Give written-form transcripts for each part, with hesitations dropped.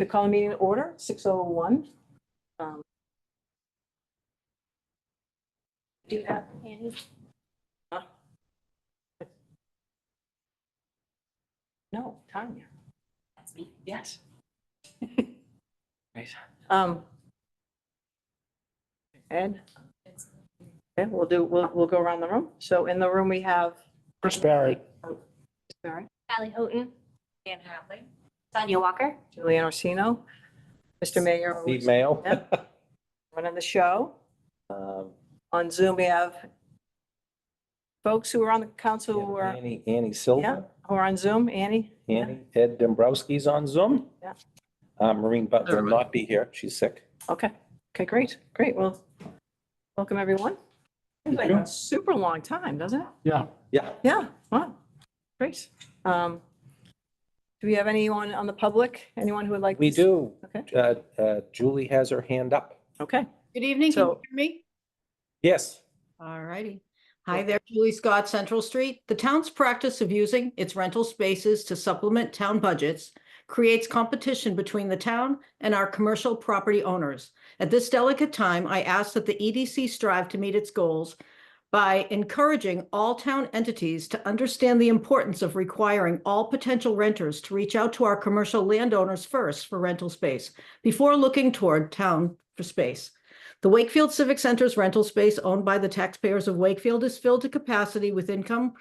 We call the meeting to order, 6:01. Do that, Annie? No, Tanya. That's me. Yes. Right. Ed? Okay, we'll go around the room. So in the room we have Chris Barrett. Barry, Allie Houghton. Dan Hadley. Sonia Walker. Julianne Orsino, Mr. Mayor. Steve Mayo. Yep. Running the show. Um, On Zoom, we have folks who are on the council who are, Annie yeah, Silva, who are on Zoom. Annie? Annie, Ed Dombrowski's on Zoom. Yeah. Maureen Butler will not be here. She's sick. Okay, great. Well, welcome everyone. Seems like a super long time, doesn't it? Yeah. Yeah. Yeah, wow, great. Do we have anyone on the public? Anyone who would like? We to- do. Okay, Julie has her hand up. okay. Good evening, can you So- hear me? Yes. All righty. Hi there, Julie Scott, Central Street. The town's practice of using its rental spaces to supplement town budgets creates competition between the town and our commercial property owners. At this delicate time, I ask that the EDC strive to meet its goals by encouraging all town entities to understand the importance of requiring all potential renters to reach out to our commercial landowners first for rental space before looking toward town for space. The Wakefield Civic Center's rental space owned by the taxpayers of Wakefield is filled to capacity with income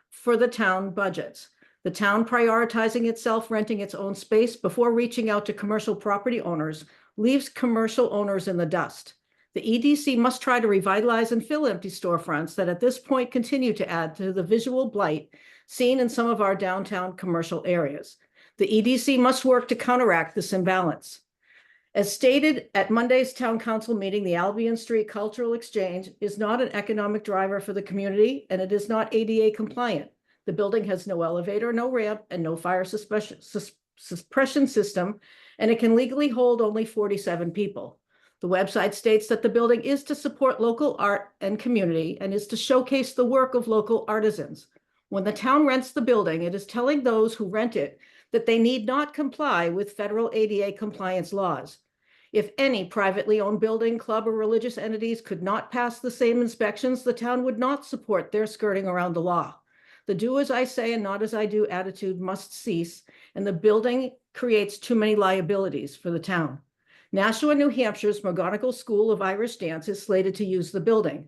for the town budgets. The town prioritizing itself renting its own space before reaching out to commercial property owners leaves commercial owners in the dust. The EDC must try to revitalize and fill empty storefronts that at this point continue to add to the visual blight seen in some of our downtown commercial areas. The EDC must work to counteract this imbalance. As stated at Monday's town council meeting, the Albion Street Cultural Exchange is not an economic driver for the community, and it is not ADA compliant. The building has no elevator, no ramp, and no fire suppression system, and it can legally hold only 47 people. The website states that the building is to support local art and community and is to showcase the work of local artisans. When the town rents the building, it is telling those who rent it that they need not comply with federal ADA compliance laws. If any privately owned building, club, or religious entities could not pass the same inspections, the town would not support their skirting around the law. The do as I say and not as I do attitude must cease, and the building creates too many liabilities for the town. Nashua, New Hampshire's McGonagall School of Irish Dance is slated to use the building.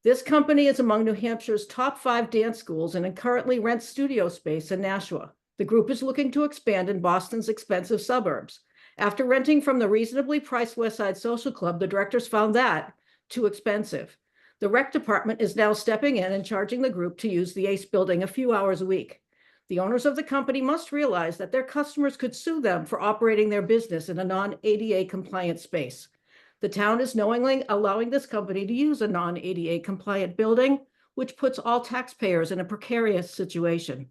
This company is among New Hampshire's top 5 dance schools and it currently rents studio space in Nashua. The group is looking to expand in Boston's expensive suburbs. After renting from the reasonably priced West Side Social Club, the directors found that too expensive. The rec department is now stepping in and charging the group to use the Ace building a few hours a week. The owners of the company must realize that their customers could sue them for operating their business in a non-ADA compliant space. The town is knowingly allowing this company to use a non-ADA compliant building, which puts all taxpayers in a precarious situation.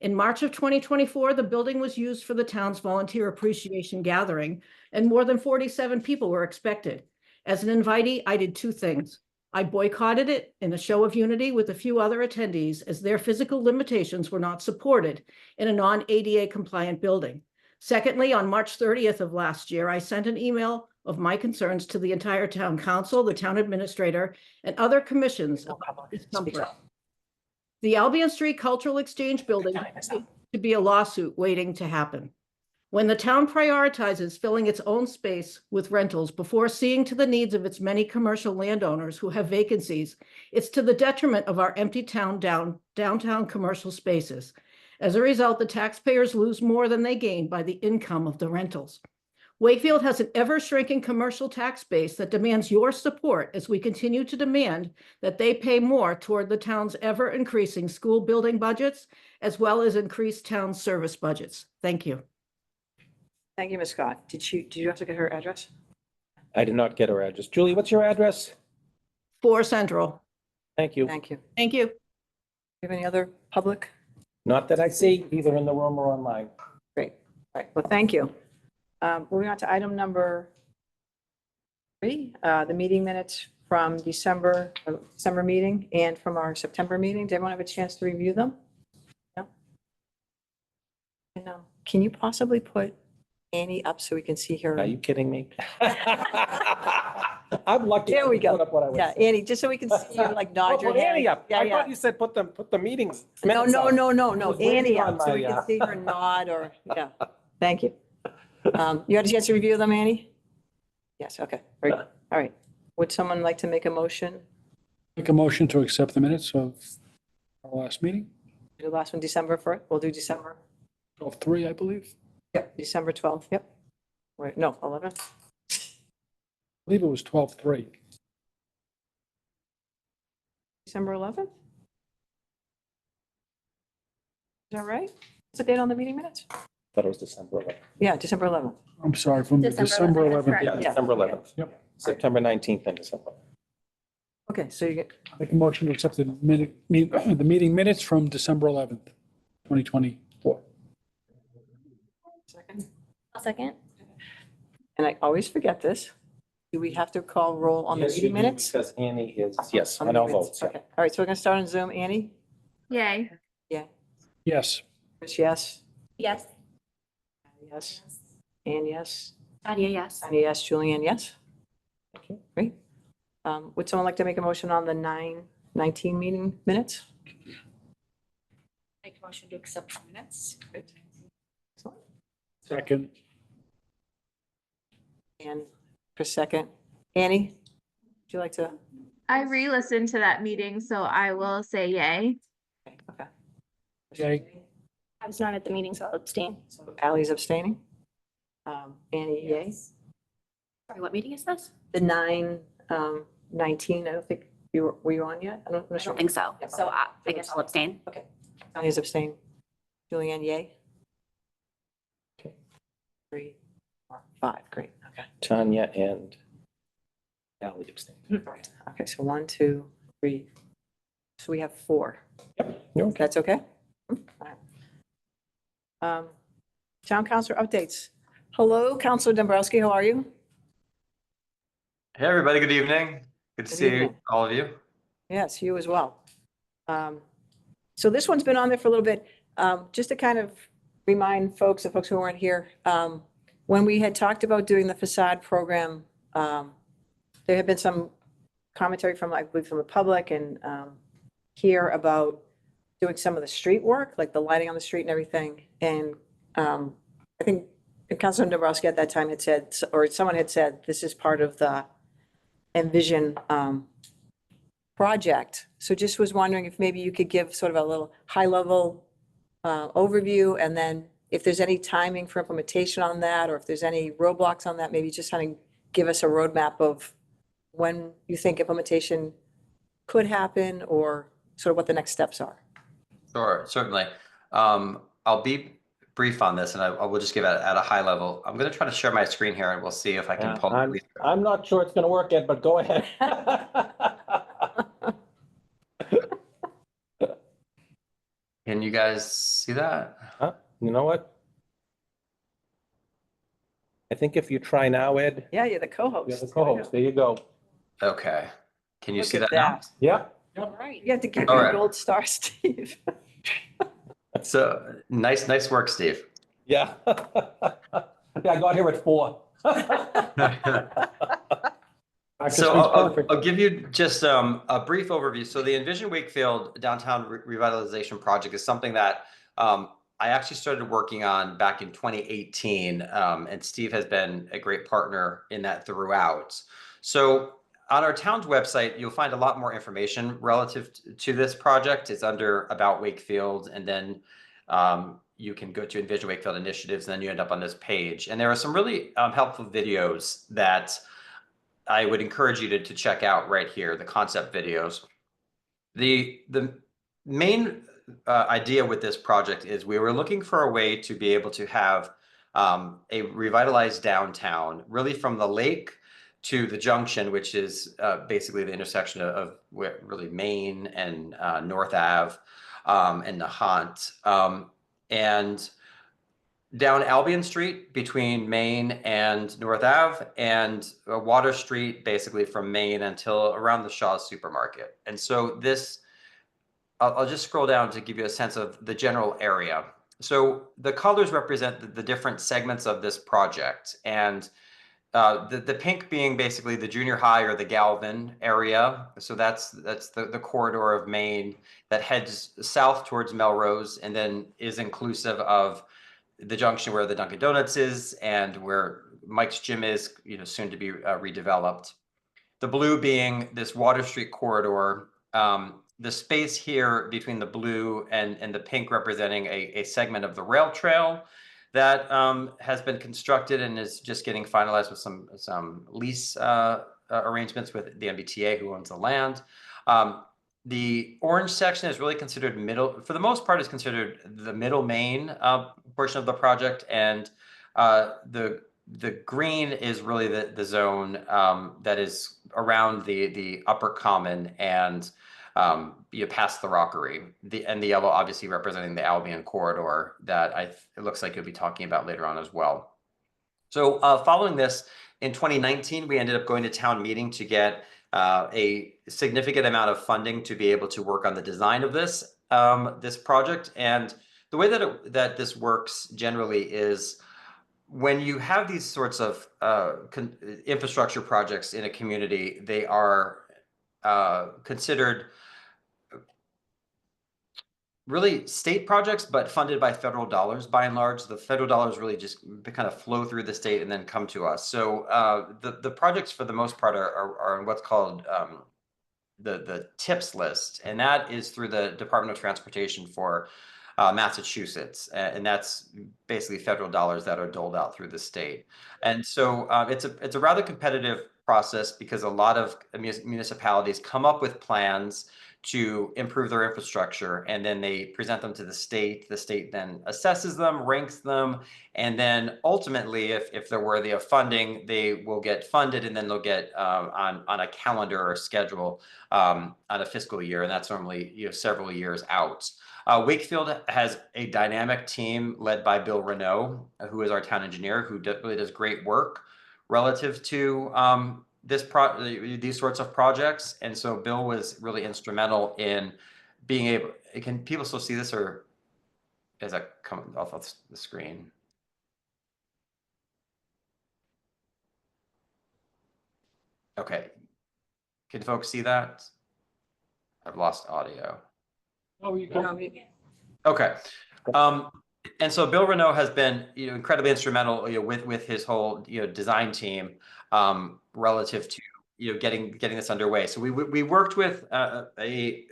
In March of 2024, the building was used for the town's volunteer appreciation gathering, and more than 47 people were expected. As an invitee, I did 2 things. I boycotted it in a show of unity with a few other attendees as their physical limitations were not supported in a non-ADA compliant building. Secondly, on March 30th of last year, I sent an email of my concerns to the entire town council, the town administrator, and other commissions about this comfort. The Albion Street Cultural Exchange building to be a lawsuit waiting to happen. When the town prioritizes filling its own space with rentals before seeing to the needs of its many commercial landowners who have vacancies, it's to the detriment of our empty downtown commercial spaces. As a result, the taxpayers lose more than they gain by the income of the rentals. Wakefield has an ever-shrinking commercial tax base that demands your support as we continue to demand that they pay more toward the town's ever-increasing school building budgets, as well as increased town service budgets. Thank you. Thank you, Ms. Scott. Did you have to get her address? I did not get her address. Julie, what's your address? 4 Central. Thank you. Thank you. Do Thank you. you have any other public? Not that I see, either in the room or online. Great. All right. Well, thank you. Moving on to item number 3, the meeting minutes from December meeting and from our September meeting. Did everyone have a chance to review them? No? And, can you possibly put Annie up so we can see her? Are you kidding me? I'm lucky. There I we can put go. up what I was Yeah, saying. Annie, just so we can see you like Oh, nod your put head. Annie up. Yeah, I yeah. thought you said put the meetings. No, minutes no, up. no, no, I no. was waiting Annie on up so we my, can see her nod or, yeah. Thank you. You had a chance to review them, Annie? Yes, okay. Very good. All right. Would someone like to make a motion? Make a motion to accept the minutes of our last meeting, The last one, December 1st? We'll do December. 12/3, I believe. Yep. December 12th, yep. Wait, no, 11th. I believe it was 12/3. December 11th? Is that right? What's the date on the meeting minutes? Thought it was December 11th. Yeah, December 11th. I'm sorry, from the December 11th, that's 11th. correct. Yeah, Yeah. December 11th. Yep. September 19th and December. Okay, so you get, Make a motion to accept the the meeting minutes from December 11th, 2024. second? I'll second. And I always forget this. Do we have to call roll on the Yes, you meeting do, minutes? because Annie is, yes, On on the all minutes, votes. yeah. Okay, all right, so we're gonna start on Zoom. Annie? Yay. Yeah. Yes. Chris, yes? Yes. Yes. Anne, yes? Tanya, yes. Tanya, yes. Julianne, yes? Thank you. Great. Would someone like to make a motion on the 9/19 meeting minutes? Make a motion to accept the minutes. Excellent. Second. And Chris, second. Annie, would you like to? I re-listened to that meeting, so I will say yay. Okay. Yay. I was not at the meeting, so I'll abstain. So Ally's abstaining. Annie, yay. Sorry, what meeting is this? The 9/19, I don't think were you on yet? I'm not I sure. don't think so. Yeah. So I guess I'll abstain. Okay. Tanya's abstaining. Julianne, yay? Okay. 3, 4, 5, great, okay. Tanya and Ally abstained. Okay, so 1, 2, 3. So we have 4. You're okay. That's okay? All right. Town councilor updates. Hello, Councilor Dombrowski, how are you? Hey, everybody. Good evening. Good to Good see evening. all of you. Yes, you as well. So this one's been on there for a little bit. Just to kind of remind folks, the folks who weren't here, when we had talked about doing the facade program, there had been some commentary from, I believe, from the public and here about doing some of the street work, like the lighting on the street and everything. And I think Councilor Dombrowski at that time had said, or someone had said, this is part of the Envision project. So just was wondering if maybe you could give sort of a little high-level overview, and then if there's any timing for implementation on that, or if there's any roadblocks on that, maybe just kind of give us a roadmap of when you think implementation could happen, or sort of what the next steps are. Sure, certainly. I'll be brief on this, and I will just give it at a high level. I'm going to try to share my screen here, and we'll see if I can pull. I'm not sure it's going to work yet, but go ahead. Can you guys see that? Huh? You know what? I think if you try now, Ed, Yeah, you're the co-host. you're the co-host. There you go. Okay. Can you Look see at that now? Yeah. All right, you have to give All me a right. gold star, Steve. So nice work, Steve. Yeah. Yeah, I got here at 4. So I'll give you just a brief overview. So the Envision Wakefield Downtown Revitalization Project is something that I actually started working on back in 2018, and Steve has been a great partner in that throughout. So on our town's website, you'll find a lot more information relative to this project. It's under About Wakefield, and then you can go to Envision Wakefield Initiatives, and then you end up on this page. And there are some really helpful videos that I would encourage you to check out right here, the concept videos. The main idea with this project is we were looking for a way to be able to have a revitalized downtown, really from the lake to the junction, which is basically the intersection of really Main and North Ave and Nahant. And down Albion Street between Main and North Ave, and Water Street basically from Main until around the Shaw's Supermarket. And so this, I'll just scroll down to give you a sense of the general area. So the colors represent the different segments of this project, and the pink being basically the junior high or the Galvin area. So that's the corridor of Maine that heads south towards Melrose and then is inclusive of the junction where the Dunkin' Donuts is and where Mike's Gym is, soon to be redeveloped. The blue being this Water Street corridor. The space here between the blue and the pink representing a segment of the rail trail that has been constructed and is just getting finalized with some lease arrangements with the MBTA, who owns the land. The orange section is really considered middle, for the most part, is considered the middle main portion of the project, and the green is really the zone that is around the upper common and past the rockery. And the yellow obviously representing the Albion corridor that it looks like you'll be talking about later on as well. So following this, in 2019, we ended up going to town meeting to get a significant amount of funding to be able to work on the design of this project. And the way that this works generally is when you have these sorts of infrastructure projects in a community, they are considered really state projects, but funded by federal dollars. By and large, the federal dollars really just kind of flow through the state and then come to us. So the projects, for the most part, are what's called the TIPS list, and that is through the Department of Transportation for Massachusetts, and that's basically federal dollars that are doled out through the state. And so it's a rather competitive process because a lot of municipalities come up with plans to improve their infrastructure, and then they present them to the state. The state then assesses them, ranks them, and then ultimately, if they're worthy of funding, they will get funded, and then they'll get on a calendar or schedule on a fiscal year, and that's normally several years out. Wakefield has a dynamic team led by Bill Renault, who is our town engineer, who really does great work relative to these sorts of projects. And so Bill was really instrumental in being able. Can people still see this, or is that coming off of the screen? Okay. Can folks see that? I've lost audio. Oh, you can. Okay. And so Bill Renault has been, incredibly instrumental, with his whole, design team, relative to, getting this underway. So we worked with a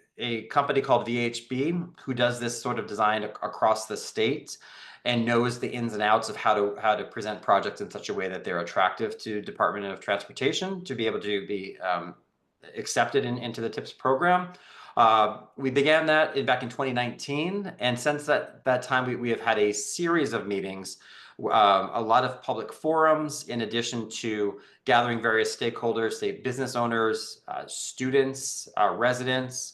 company called VHB, who does this sort of design across the state and knows the ins and outs of how to present projects in such a way that they're attractive to Department of Transportation to be able to be accepted into the TIPS program. We began that back in 2019, and since that time, we have had a series of meetings, a lot of public forums, in addition to gathering various stakeholders, say business owners, students, residents,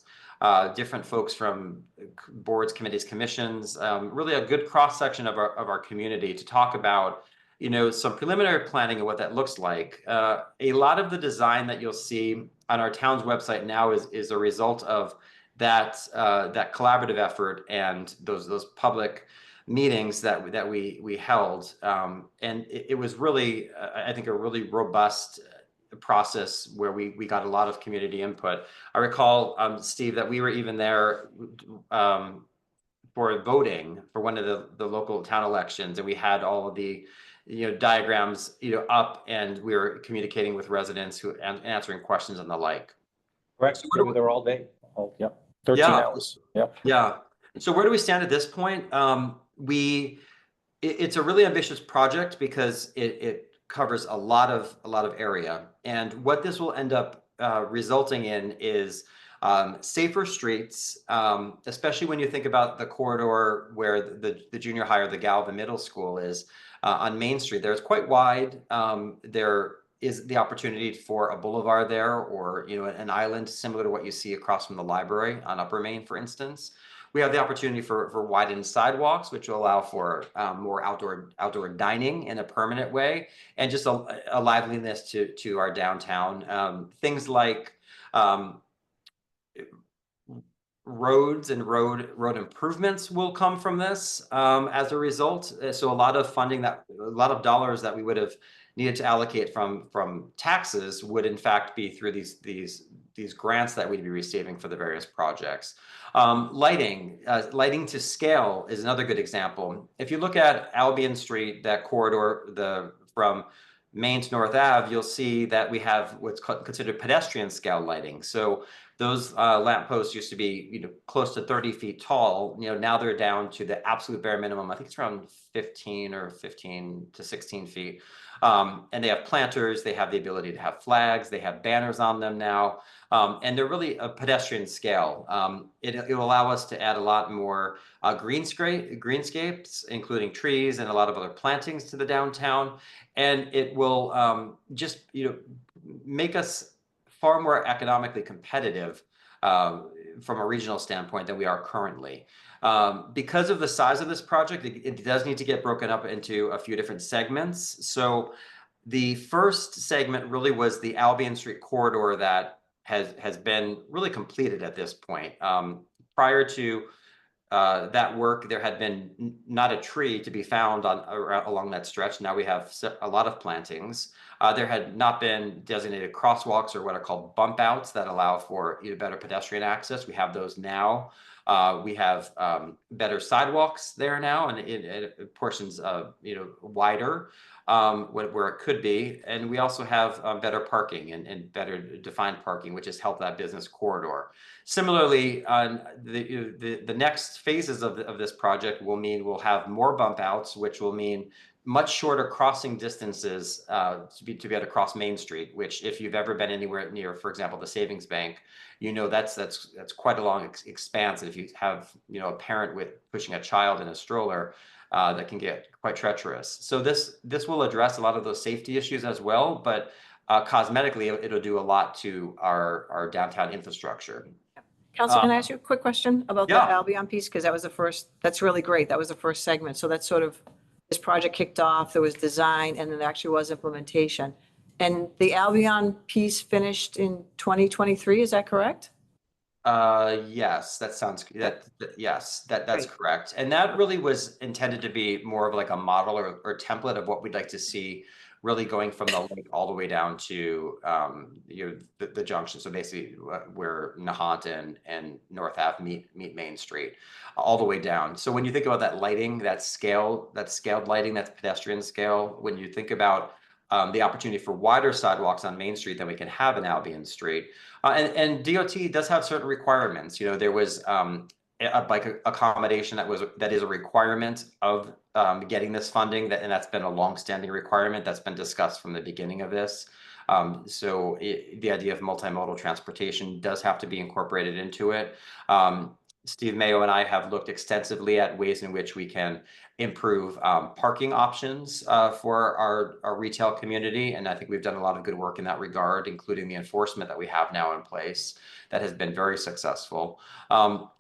different folks from boards, committees, commissions, really a good cross section of our community to talk about some preliminary planning of what that looks like. A lot of the design that you'll see on our town's website now is a result of that collaborative effort and those public meetings that we held. And it was really, I think, a really robust process where we got a lot of community input. I recall, Steve, that we were even there for voting for one of the local town elections, and we had all of the diagrams up, and we were communicating with residents who answering questions and the like. Correct. So We were there all day. Oh, yep. 13 hours. Yep. Yeah. So where do we stand at this point? It's a really ambitious project because it covers a lot of area, and what this will end up resulting in is safer streets, especially when you think about the corridor where the junior high or the Galvin Middle School is on Main Street. There, it's quite wide. There is the opportunity for a boulevard there, or an island similar to what you see across from the library on Upper Main, for instance. We have the opportunity for widened sidewalks, which will allow for more outdoor dining in a permanent way, and just a liveliness to our downtown. Things like roads and road improvements will come from this as a result. So a lot of funding a lot of dollars that we would have needed to allocate from taxes would in fact be through these grants that we'd be receiving for the various projects. Lighting to scale is another good example. If you look at Albion Street, that corridor, from Main to North Ave, you'll see that we have what's considered pedestrian scale lighting. So those lampposts used to be, close to 30 feet tall. Now they're down to the absolute bare minimum. I think it's around 15 to 16 feet. And they have planters. They have the ability to have flags. They have banners on them now. And they're really a pedestrian scale. It will allow us to add a lot more greenscapes, including trees and a lot of other plantings to the downtown. And it will just, make us far more economically competitive from a regional standpoint than we are currently. Because of the size of this project, it does need to get broken up into a few different segments. So the first segment really was the Albion Street corridor that has been really completed at this point. Prior to that work, there had been not a tree to be found along that stretch. Now we have a lot of plantings. There had not been designated crosswalks or what are called bump outs that allow for better pedestrian access. We have those now. We have better sidewalks there now, and portions wider where it could be. And we also have better parking and better defined parking, which has helped that business corridor. Similarly, on the next phases of this project will mean we'll have more bump outs, which will mean much shorter crossing distances to be able to cross Main Street, which if you've ever been anywhere near, for example, the Savings Bank, that's quite a long expanse. And if you have a parent pushing a child in a stroller, that can get quite treacherous. So this will address a lot of those safety issues as well, but cosmetically it'll do a lot to our downtown infrastructure. Council, can I ask you a quick question about Yeah. that Albion piece? Because that was the first, that's really great. That was the first segment. So that's sort of, this project kicked off, there was design, and then there actually was implementation. And the Albion piece finished in 2023, is that correct? Yes, that sounds, yes, that's Great. correct. And that really was intended to be more of like a model or template of what we'd like to see really going from the lake all the way down to the junction. So basically where Nahant and North Ave meet Main Street, all the way down. So when you think about that lighting, that scaled lighting, that's pedestrian scale. When you think about the opportunity for wider sidewalks on Main Street than we can have in Albion Street. And DOT does have certain requirements. There was a bike accommodation that is a requirement of getting this funding, and that's been a longstanding requirement that's been discussed from the beginning of this. So the idea of multimodal transportation does have to be incorporated into it. Steve Mayo and I have looked extensively at ways in which we can improve parking options for our retail community. And I think we've done a lot of good work in that regard, including the enforcement that we have now in place that has been very successful.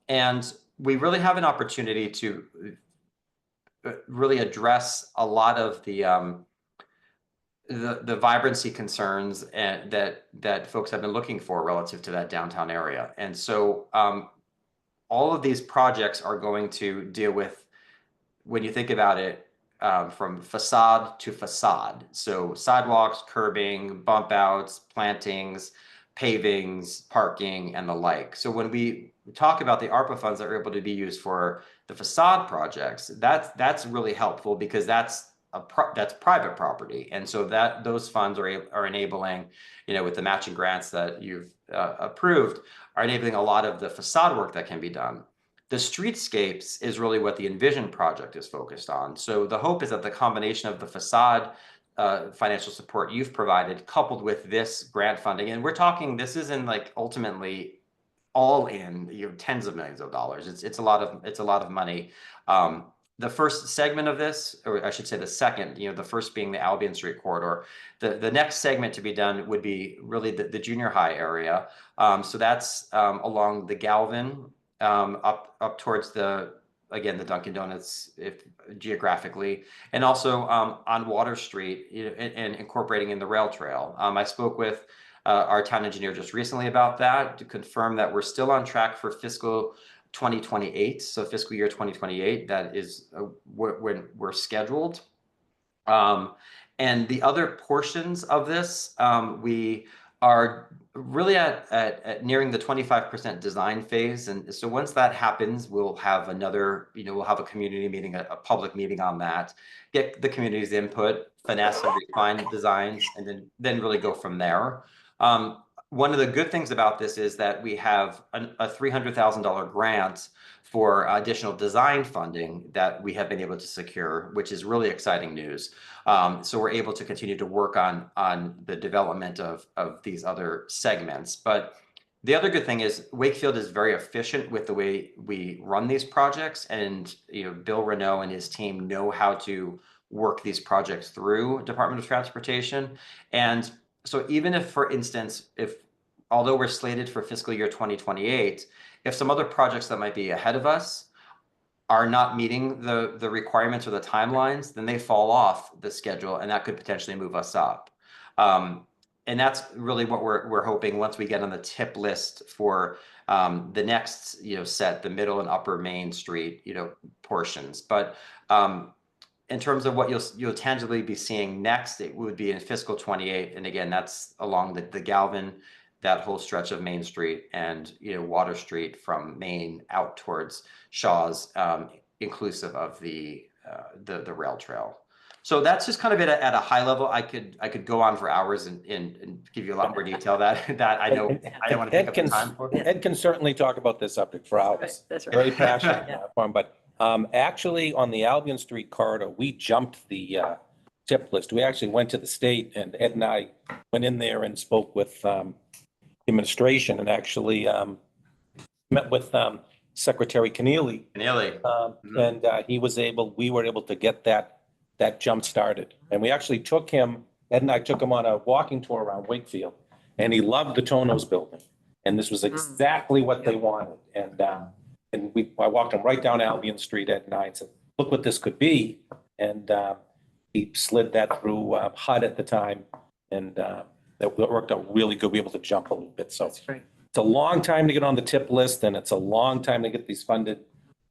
And we really have an opportunity to really address a lot of the vibrancy concerns that folks have been looking for relative to that downtown area. And so all of these projects are going to deal with, when you think about it, from facade to facade. So sidewalks, curbing, bump outs, plantings, pavings, parking, and the like. So when we talk about the ARPA funds that are able to be used for the facade projects, that's really helpful because that's private property. And so those funds are enabling, with the matching grants that you've approved, are enabling a lot of the facade work that can be done. The streetscapes is really what the Envision project is focused on. So the hope is that the combination of the facade financial support you've provided, coupled with this grant funding, and we're talking, this isn't like ultimately all in tens of millions of dollars. It's a lot of money. The first segment of this, or I should say the second, the first being the Albion Street corridor, the next segment to be done would be really the junior high area. So that's along the Galvin, up towards the Dunkin' Donuts, if geographically, and also on Water Street, and incorporating in the rail trail. I spoke with our town engineer just recently about that to confirm that we're still on track for fiscal 2028. So fiscal year 2028, that is when we're scheduled. And the other portions of this, we are really at nearing the 25% design phase. And so once that happens, we'll have another, we'll have a community meeting, a public meeting on that, get the community's input, finesse and refine designs, and then really go from there. One of the good things about this is that we have a $300,000 grant for additional design funding that we have been able to secure, which is really exciting news. So we're able to continue to work on the development of these other segments. But the other good thing is Wakefield is very efficient with the way we run these projects, and Bill Renault and his team know how to work these projects through Department of Transportation. And so even if, for instance, although we're slated for fiscal year 2028, if some other projects that might be ahead of us are not meeting the requirements or the timelines, then they fall off the schedule, and that could potentially move us up. And that's really what we're hoping once we get on the tip list for the next set, the middle and upper Main Street portions. But in terms of what you'll tangibly be seeing next, it would be in fiscal 28, and again, that's along the Galvin, that whole stretch of Main Street, and Water Street from Main out towards Shaw's, inclusive of the rail trail. So that's just kind of it at a high level. I could go on for hours and give you a lot more detail that I know I don't want to take up the time for. Ed can certainly talk about this subject for hours. That's right. Very passionate for him, but actually on the Albion Street corridor, we jumped the tip list. We actually went to the state, and Ed and I went in there and spoke with administration, and actually met with Secretary Keneally. And we were able to get that jump started. And we actually Ed and I took him on a walking tour around Wakefield, and he loved the Tonos building. And this was exactly what they wanted. And I walked him right down Albion Street, Ed and I, and said, look what this could be. And he slid that through HUD at the time, and that worked out really good. We were able to jump a little bit. So That's great. it's a long time to get on the tip list, and it's a long time to get these funded.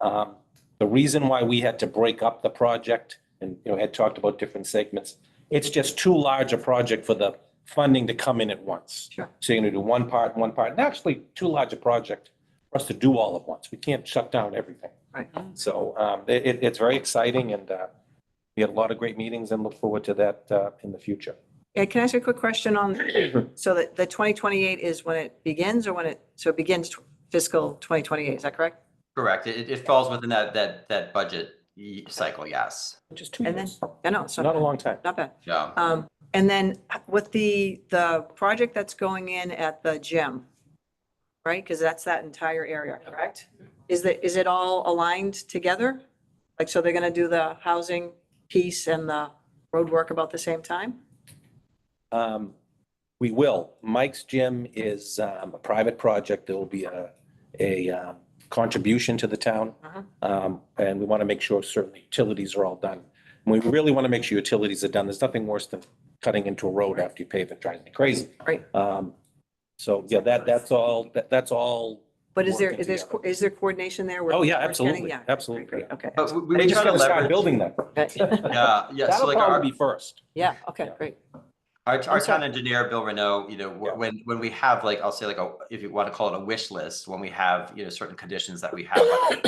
The reason why we had to break up the project, and had talked about different segments, it's just too large a project for the funding to come in at once. Sure. So you're going to do one part, and actually too large a project for us to do all at once. We can't shut down everything. Right. So it's very exciting, and we had a lot of great meetings, and look forward to that in the future. Yeah, can I ask you a quick question on, so that the 2028 is when it begins, or so it begins fiscal 2028, is that correct? Correct. It falls within that budget cycle, yes. Which is 2 And then, years. I know, so Not a long time. not bad. Yeah. And then with the project that's going in at the gym, right? Because that's that entire area, correct? Is it all aligned together? Like, so they're going to do the housing piece and the road work about the same time? We will. Mike's Gym is a private project. There will be a contribution to the town. And we want to make sure certain utilities are all done. And we really want to make sure utilities are done. There's nothing worse than cutting into a road after you pave it. Drives me crazy. Right. So yeah, that's all. But is there working there coordination there? with Oh, yeah, the first getting- absolutely. Yeah. Absolutely. Great, okay. But we They just try to got to start leverage. building that. Yeah. So That'll like our, probably be first. Yeah, okay, great. our sorry. town engineer, Bill Renault, when we have I'll say if you want to call it a wish list, when we have, certain conditions that we have like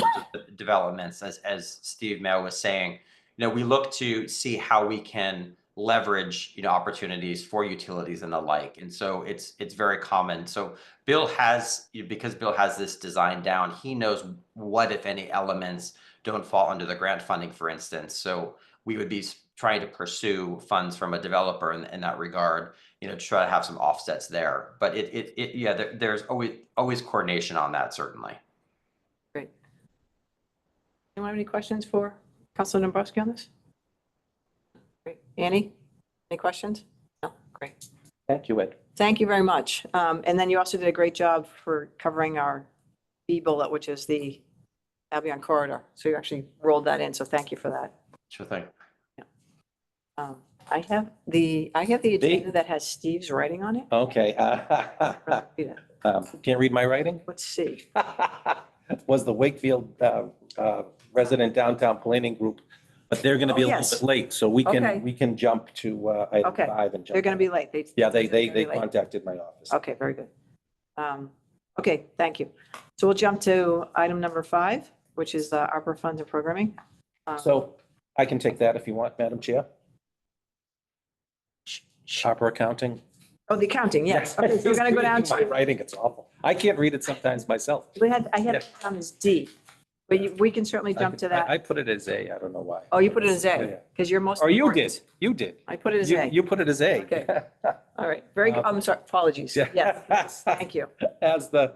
developments, as Steve Mao was saying, we look to see how we can leverage, opportunities for utilities and the like. And so it's very common. So Bill has, because Bill has this design down, he knows what, if any, elements don't fall under the grant funding, for instance. So we would be trying to pursue funds from a developer in that regard, to try to have some offsets there. But there's always coordination on that, certainly. Great. Anyone have any questions for Councilor Dombrowski on this? Great. Annie, any questions? No, great. Thank you, Ed. Thank you very much. And then you also did a great job for covering our B bullet, which is the Albion corridor. So you actually rolled that in. So thank you for that. Sure thing. I I have the agenda that has Steve's writing on it. Okay. Can't read my writing? Let's see. Was the Wakefield resident downtown planning group, but they're going to be a Oh, little yes. bit late, so we Okay. can jump to item Okay. 5 and jump. They're going to be ahead. late. Yeah, they're they gonna be late. contacted my office. Okay, very good. Okay, thank you. So we'll jump to item number 5, which is the ARPA funds and programming. So I can take that if you want, Madam Chair. Shopper accounting. Oh, the accounting, yes. Okay, so we're going to go down My to, writing, it's awful. I can't read it sometimes myself. I had it down as D, but we can certainly jump to that. I put it as A, I don't know why. Oh, you put it as Yeah, A, yeah. because you're most. Or you important. did, you did. I put it as You A. you put it as A. Okay. All right, very good. I'm sorry, apologies. Yeah. Yes, thank you. As the,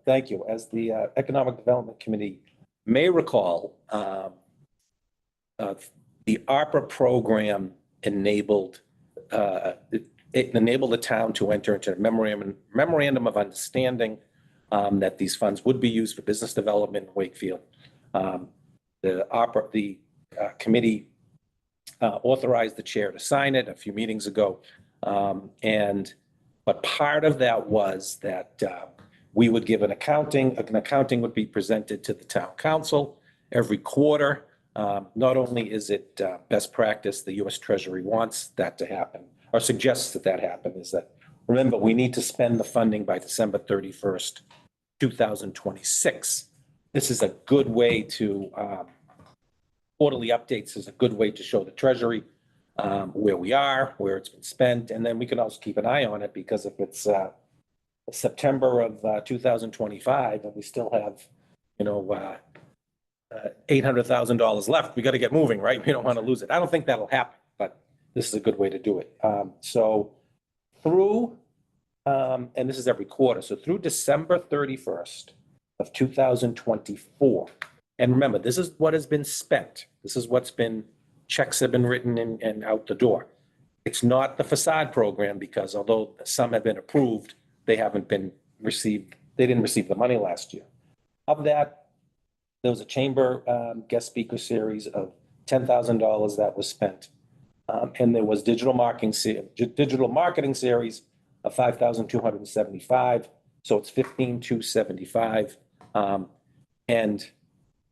thank you, as the Economic Development Committee may recall, the ARPA program enabled, it enabled the town to enter into a memorandum of understanding that these funds would be used for business development in Wakefield. The committee authorized the chair to sign it a few meetings ago. But part of that was that we would give an accounting would be presented to the town council every quarter. Not only is it best practice, the US Treasury wants that to happen, or suggests that happen, is that, remember, we need to spend the funding by December 31st, 2026. This is a good way to, quarterly updates is a good way to show the Treasury where we are, where it's been spent, and then we can also keep an eye on it, because if it's September of 2025 and we still have, $800,000 left, we got to get moving, right? We don't want to lose it. I don't think that'll happen, but this is a good way to do it. So through, and this is every quarter, so through December 31st of 2024, and remember, this is what has been spent. This is what's been, checks have been written and out the door. It's not the facade program, because although some have been approved, they haven't been received, they didn't receive the money last year. Of that, there was a chamber guest speaker series of $10,000 that was spent. And there was digital marketing series of $5,275. So it's $15,275. And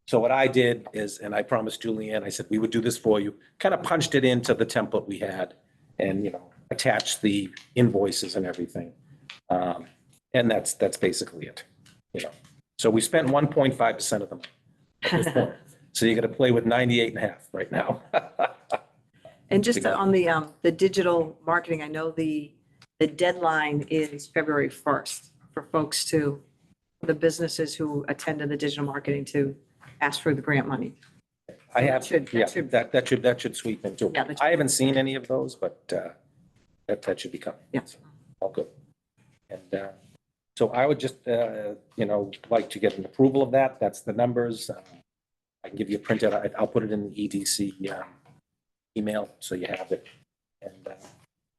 so what I did is, and I promised Julianne, I said, we would do this for you, kind of punched it into the template we had and, attached the invoices and everything. And that's basically it, So we spent 1.5% of them at this point. So you got to play with 98.5 right now. And just on the digital marketing, I know the deadline is February 1st for folks the businesses who attended the digital marketing to ask for the grant money. I have, That should- that should sweep into Yeah, it. I haven't seen any of those, but that should be coming. Yeah. All good. And so I would just, like to get an approval of that. That's the numbers. I can give you a printout. I'll put it in the EDC email so you have it.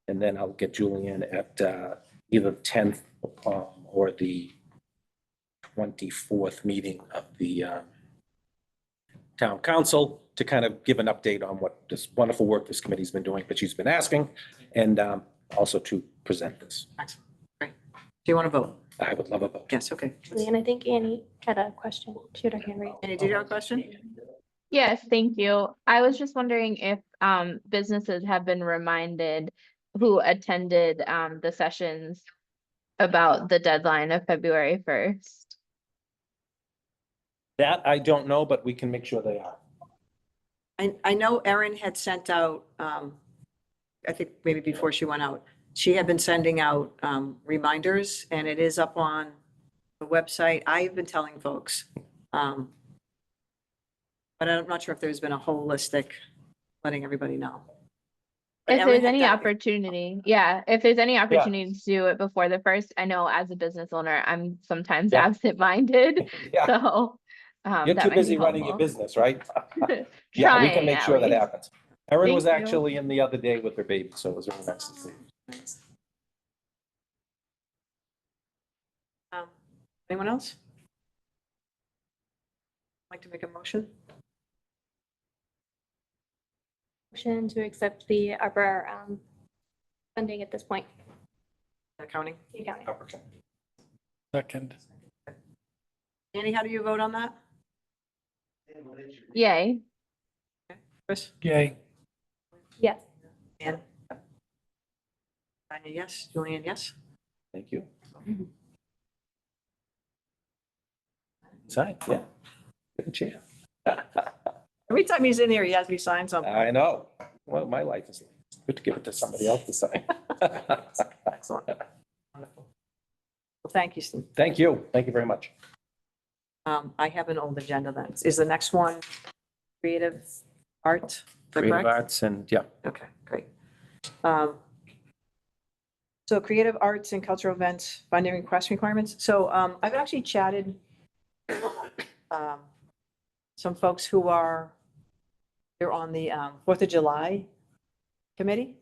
And then I'll get Julian at either the 10th or the 24th meeting of the town council to kind of give an update on what this wonderful work this committee's been doing, but she's been asking, and also to present this. Excellent. Great. Do you want to vote? I would love a vote. Yes, okay. And I think Annie had a question. She had her hand raised. Annie, did you have a question? Yes, thank you. I was just wondering if businesses have been reminded who attended the sessions about the deadline of February 1st. That I don't know, but we can make sure they are. I know Erin had sent out, I think maybe before she went out, she had been sending out reminders, and it is up on the website. I've been telling folks. But I'm not sure if there's been a holistic letting everybody know. But If Erin there's had any done it. opportunity, yeah, if there's any opportunity to do it before the 1st, I know as a business owner, I'm sometimes Yeah. absent-minded, Yeah, so. you're that too might be busy running your helpful. business, right? Yeah, we can Trying, make at sure that least. happens. Erin was Thank you. actually in the other day with her baby, so it was really nice to see. Anyone else? Like to make a motion? Motion to accept the ARPA funding at this point. Accounting. The accounting. Second. Annie, how do you vote on that? Yay. Chris? Yay. Yes. Ann? Tanya, yes. Julian, yes. Thank you. Sign, yeah. Good chair. Every time he's in here, he has me sign something. I know. Well, my life is good to give it to somebody else to sign. Excellent. Wonderful. Well, thank you, Steve. Thank you. Thank you very much. I have an old agenda then. Is the next one creative art? Is that Creative correct? arts and, yeah. Okay, great. So creative arts and cultural events, funding request requirements. So I've actually chatted some folks who are, they're on the 4th of July committee.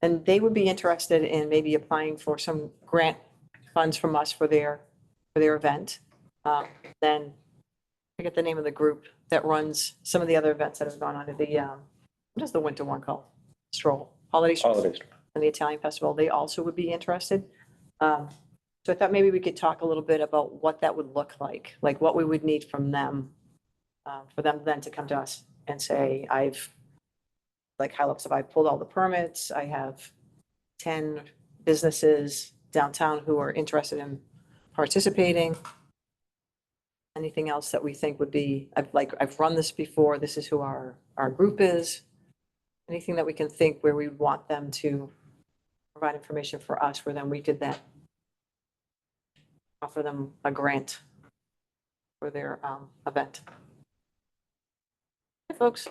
And they would be interested in maybe applying for some grant funds from us for their event. Then I forget the name of the group that runs some of the other events that have gone on to the, what is the winter one called? Stroll, Holiday Stroll. Holidays. And the Italian Festival, they also would be interested. So I thought maybe we could talk a little bit about what that would look like what we would need from them, for them then to come to us and say, like High Looks, if I pulled all the permits, I have 10 businesses downtown who are interested in participating. Anything else that we think would be, I've run this before, this is who our group is. Anything that we can think where we want them to provide information for us, where then we could then offer them a grant for their event. Hey, folks.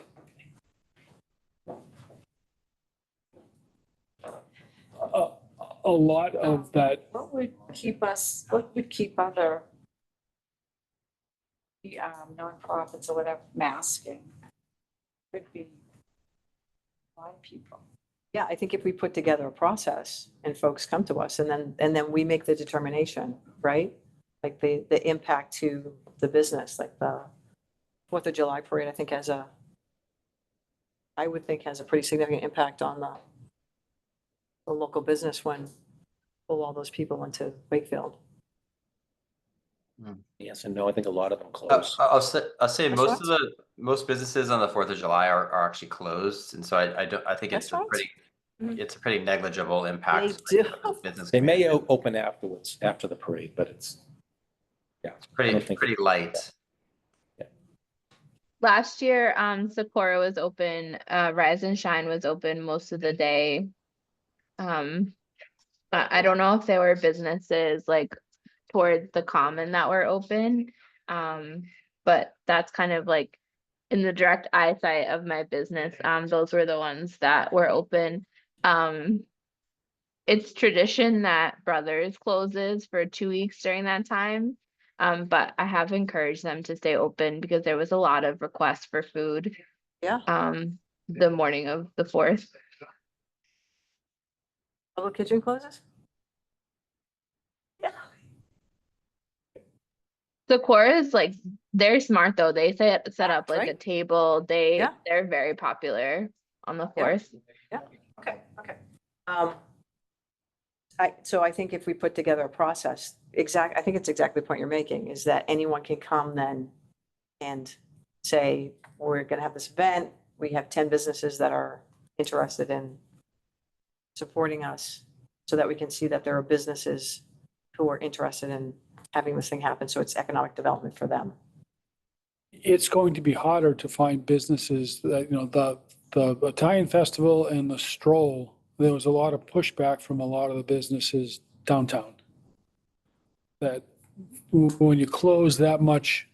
A lot of that, What would keep other nonprofits or whatever masking? Could be a lot of people. Yeah, I think if we put together a process and folks come to us and then we make the determination, right? Like the impact to the business, like the 4th of July parade, I think I would think has a pretty significant impact on the local business when pull all those people into Wakefield. Yes and no, I think a lot of them close. I'll say most Restaurants? of most businesses on the 4th of July are actually closed, and so I think it's a Restaurants? pretty negligible impact. They do. to the business They may community. open afterwards, after the parade, but it's, yeah. I don't think- pretty light. Last year, Sequoia was open, Rise and Shine was open most of the day. I don't know if there were businesses like towards the common that were open. But that's kind of like in the direct eyesight of my business. Those were the ones that were open. It's tradition that Brothers closes for 2 weeks during that time. But I have encouraged them to stay open because there was a lot of requests for food. Yeah. The morning of the 4th. Public kitchen closes? Yeah. Sequoia is like, they're smart though. They set up like a Right. table. Yeah. They're very popular on the Yeah. 4th. Okay. So I think if we put together a process, I think it's exactly the point you're making, is that anyone can come then and say, we're gonna have this event, we have 10 businesses that are interested in supporting us, so that we can see that there are businesses who are interested in having this thing happen, so it's economic development for them. it's going to be harder to find businesses that, the Italian Festival and the Stroll, there was a lot of pushback from a lot of the businesses downtown. That when you close that much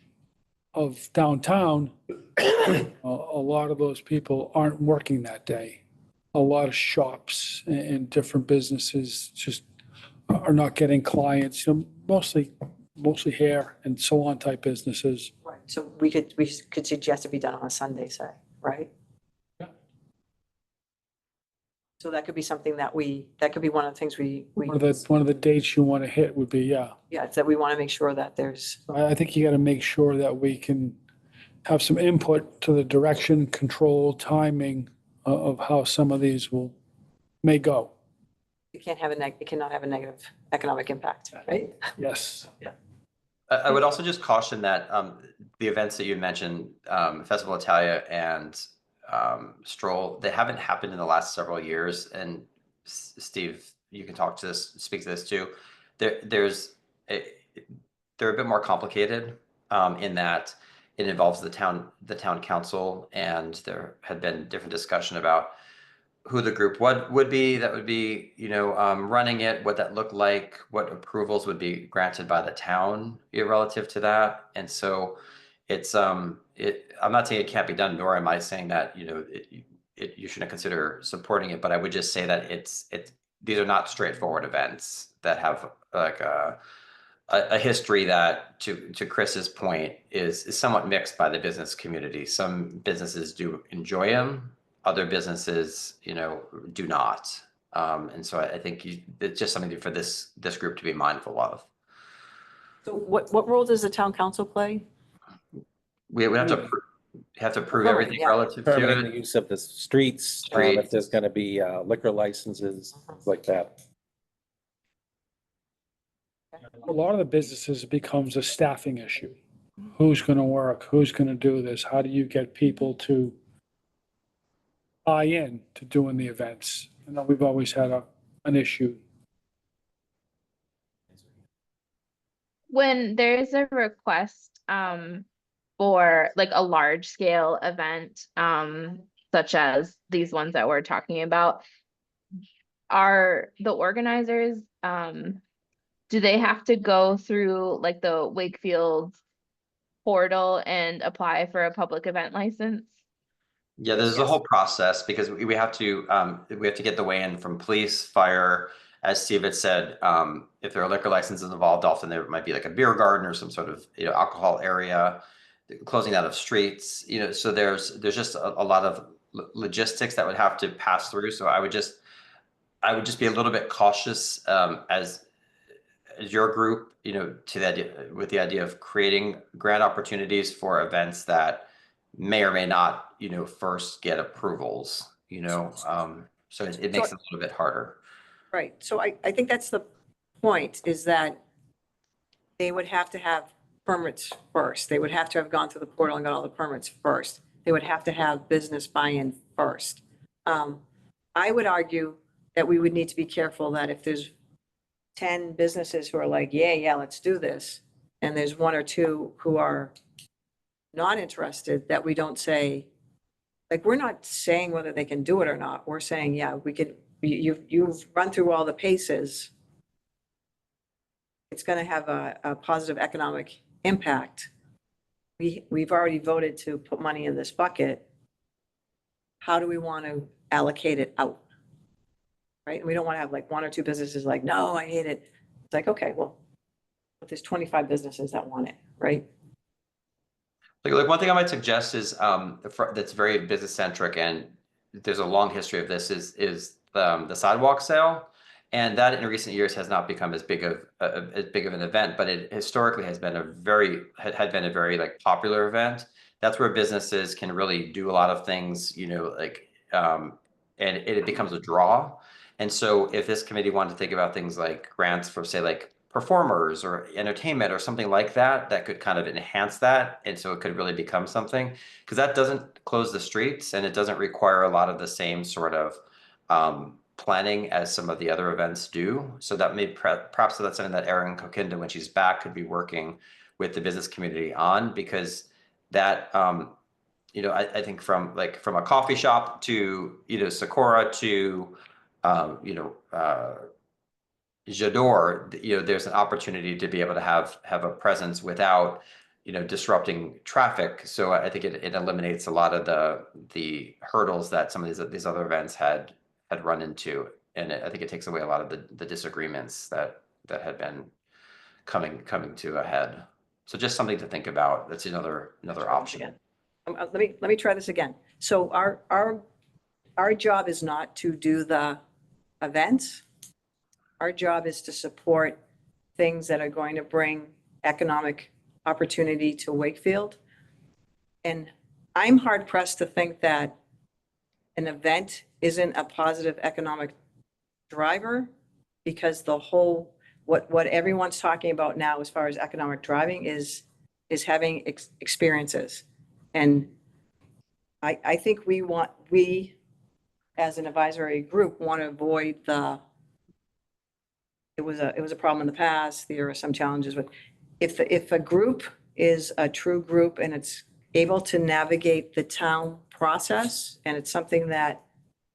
of downtown, a lot of those people aren't working that day. A lot of shops and different businesses just are not getting clients, mostly hair and salon type businesses. Right. So we could suggest it be done on a Sunday, say, right? Yeah. So that could be something that could be one of the things we, One of the dates you want to hit would be, yeah, it's that we want to make sure that there's, I think you got to make sure that we can have some input to the direction, control, timing of how some of these may go. It cannot have a negative economic impact, right? Yes. I would also just caution that the events that you mentioned, Festival Italia and Stroll, they haven't happened in the last several years. And Steve, you can speak to this too. They're a bit more complicated in that it involves the town council, and there had been different discussion about who the group would be that would be, running it, what that looked like, what approvals would be granted by the town relative to that. And so it's, I'm not saying it can't be done, nor am I saying that, you shouldn't consider supporting it, but I would just say that these are not straightforward events that have like a history that, to Chris's point, is somewhat mixed by the business community. Some businesses do enjoy them, other businesses, do not. And so I think it's just something for this group to be mindful of. So what role does the town council play? We have to prove Permitting, everything yeah. relative to Permitting the it. use of the streets, if there's going to be liquor licenses, like that. A lot of the businesses, it becomes a staffing issue. Who's going to work? Who's going to do this? How do you get people to buy in to doing the events? We've always had an issue. When there is a request for like a large scale event, such as these ones that we're talking about, are the organizers, do they have to go through like the Wakefield portal and apply for a public event license? Yeah, there's a whole process because we have to get the weigh-in from police, fire. As Steve had said, if there are liquor licenses involved, often there might be like a beer garden or some sort of alcohol area, closing out of streets. So there's just a lot of logistics that would have to pass through. So I would just be a little bit cautious as your group, with the idea of creating grant opportunities for events that may or may not, first get approvals, so it makes it a little bit harder. Right. So I think that's the point, is that they would have to have permits first. They would have to have gone through the portal and got all the permits first. They would have to have business buy-in first. I would argue that we would need to be careful that if there's 10 businesses who are like, yeah, let's do this, and there's one or two who are not interested, that we don't say, like, we're not saying whether they can do it or not. We're saying, yeah, we could, you've run through all the paces. It's going to have a positive economic impact. We've already voted to put money in this bucket. How do we want to allocate it out? Right? And we don't want to have like one or two businesses like, no, I hate it. It's like, okay, well, but there's 25 businesses that want it, right? Like one thing I might suggest is that's very business centric, and there's a long history of this, is the sidewalk sale, and that in recent years has not become as big of an event, but it historically has been had been a very like popular event. That's where businesses can really do a lot of things, and it becomes a draw. And so if this committee wanted to think about things like grants for, say, like performers or entertainment or something like that, that could kind of enhance that. And so it could really become something, because that doesn't close the streets and it doesn't require a lot of the same sort of planning as some of the other events do. So that may perhaps that's something that Erin Kokinda, when she's back, could be working with the business community on, because that, I think from a coffee shop to, Sakura to, J'adore, there's an opportunity to be able to have a presence without, disrupting traffic. So I think it eliminates a lot of the hurdles that some of these other events had run into, and I think it takes away a lot of the disagreements that had been coming to a head. So just something to think about. That's another option. Let me try this again. So our job is not to do the events. Our job is to support things that are going to bring economic opportunity to Wakefield. And I'm hard pressed to think that an event isn't a positive economic driver, because the whole, what everyone's talking about now as far as economic driving is having experiences. And I think we as an advisory group want to avoid it was a problem in the past. There are some challenges with, if a group is a true group and it's able to navigate the town process, and it's something that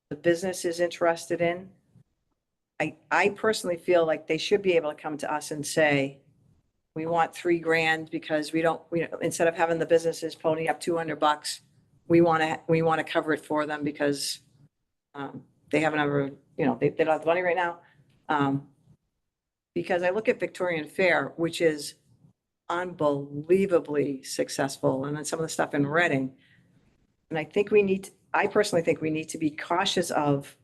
the business is interested in, I personally feel like they should be able to come to us and say, we want $3,000 because we instead of having the businesses pony up $200, we want to cover it for them because they haven't ever, they don't have the money right now. Because I look at Victorian Fair, which is unbelievably successful, and then some of the stuff in Reading. And I personally think we need to be cautious of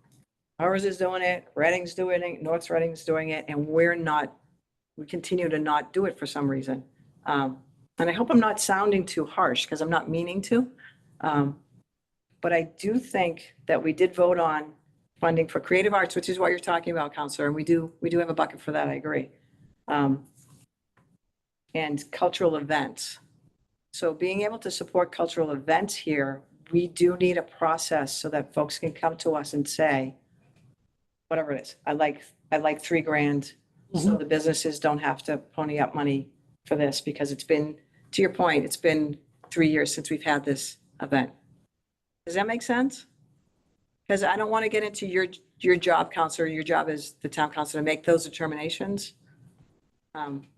ours is doing it, Reading's doing it, North Reading's doing it, and we continue to not do it for some reason. And I hope I'm not sounding too harsh, because I'm not meaning to. But I do think that we did vote on funding for creative arts, which is what you're talking about, Counselor, and we do have a bucket for that, I agree. And cultural events. So being able to support cultural events here, we do need a process so that folks can come to us and say, whatever it is, I'd like $3,000, so the businesses don't have to pony up money for this, because it's been, to your point, it's been 3 years since we've had this event. Does that make sense? Because I don't want to get into your job, Counselor. Your job as the town council to make those determinations.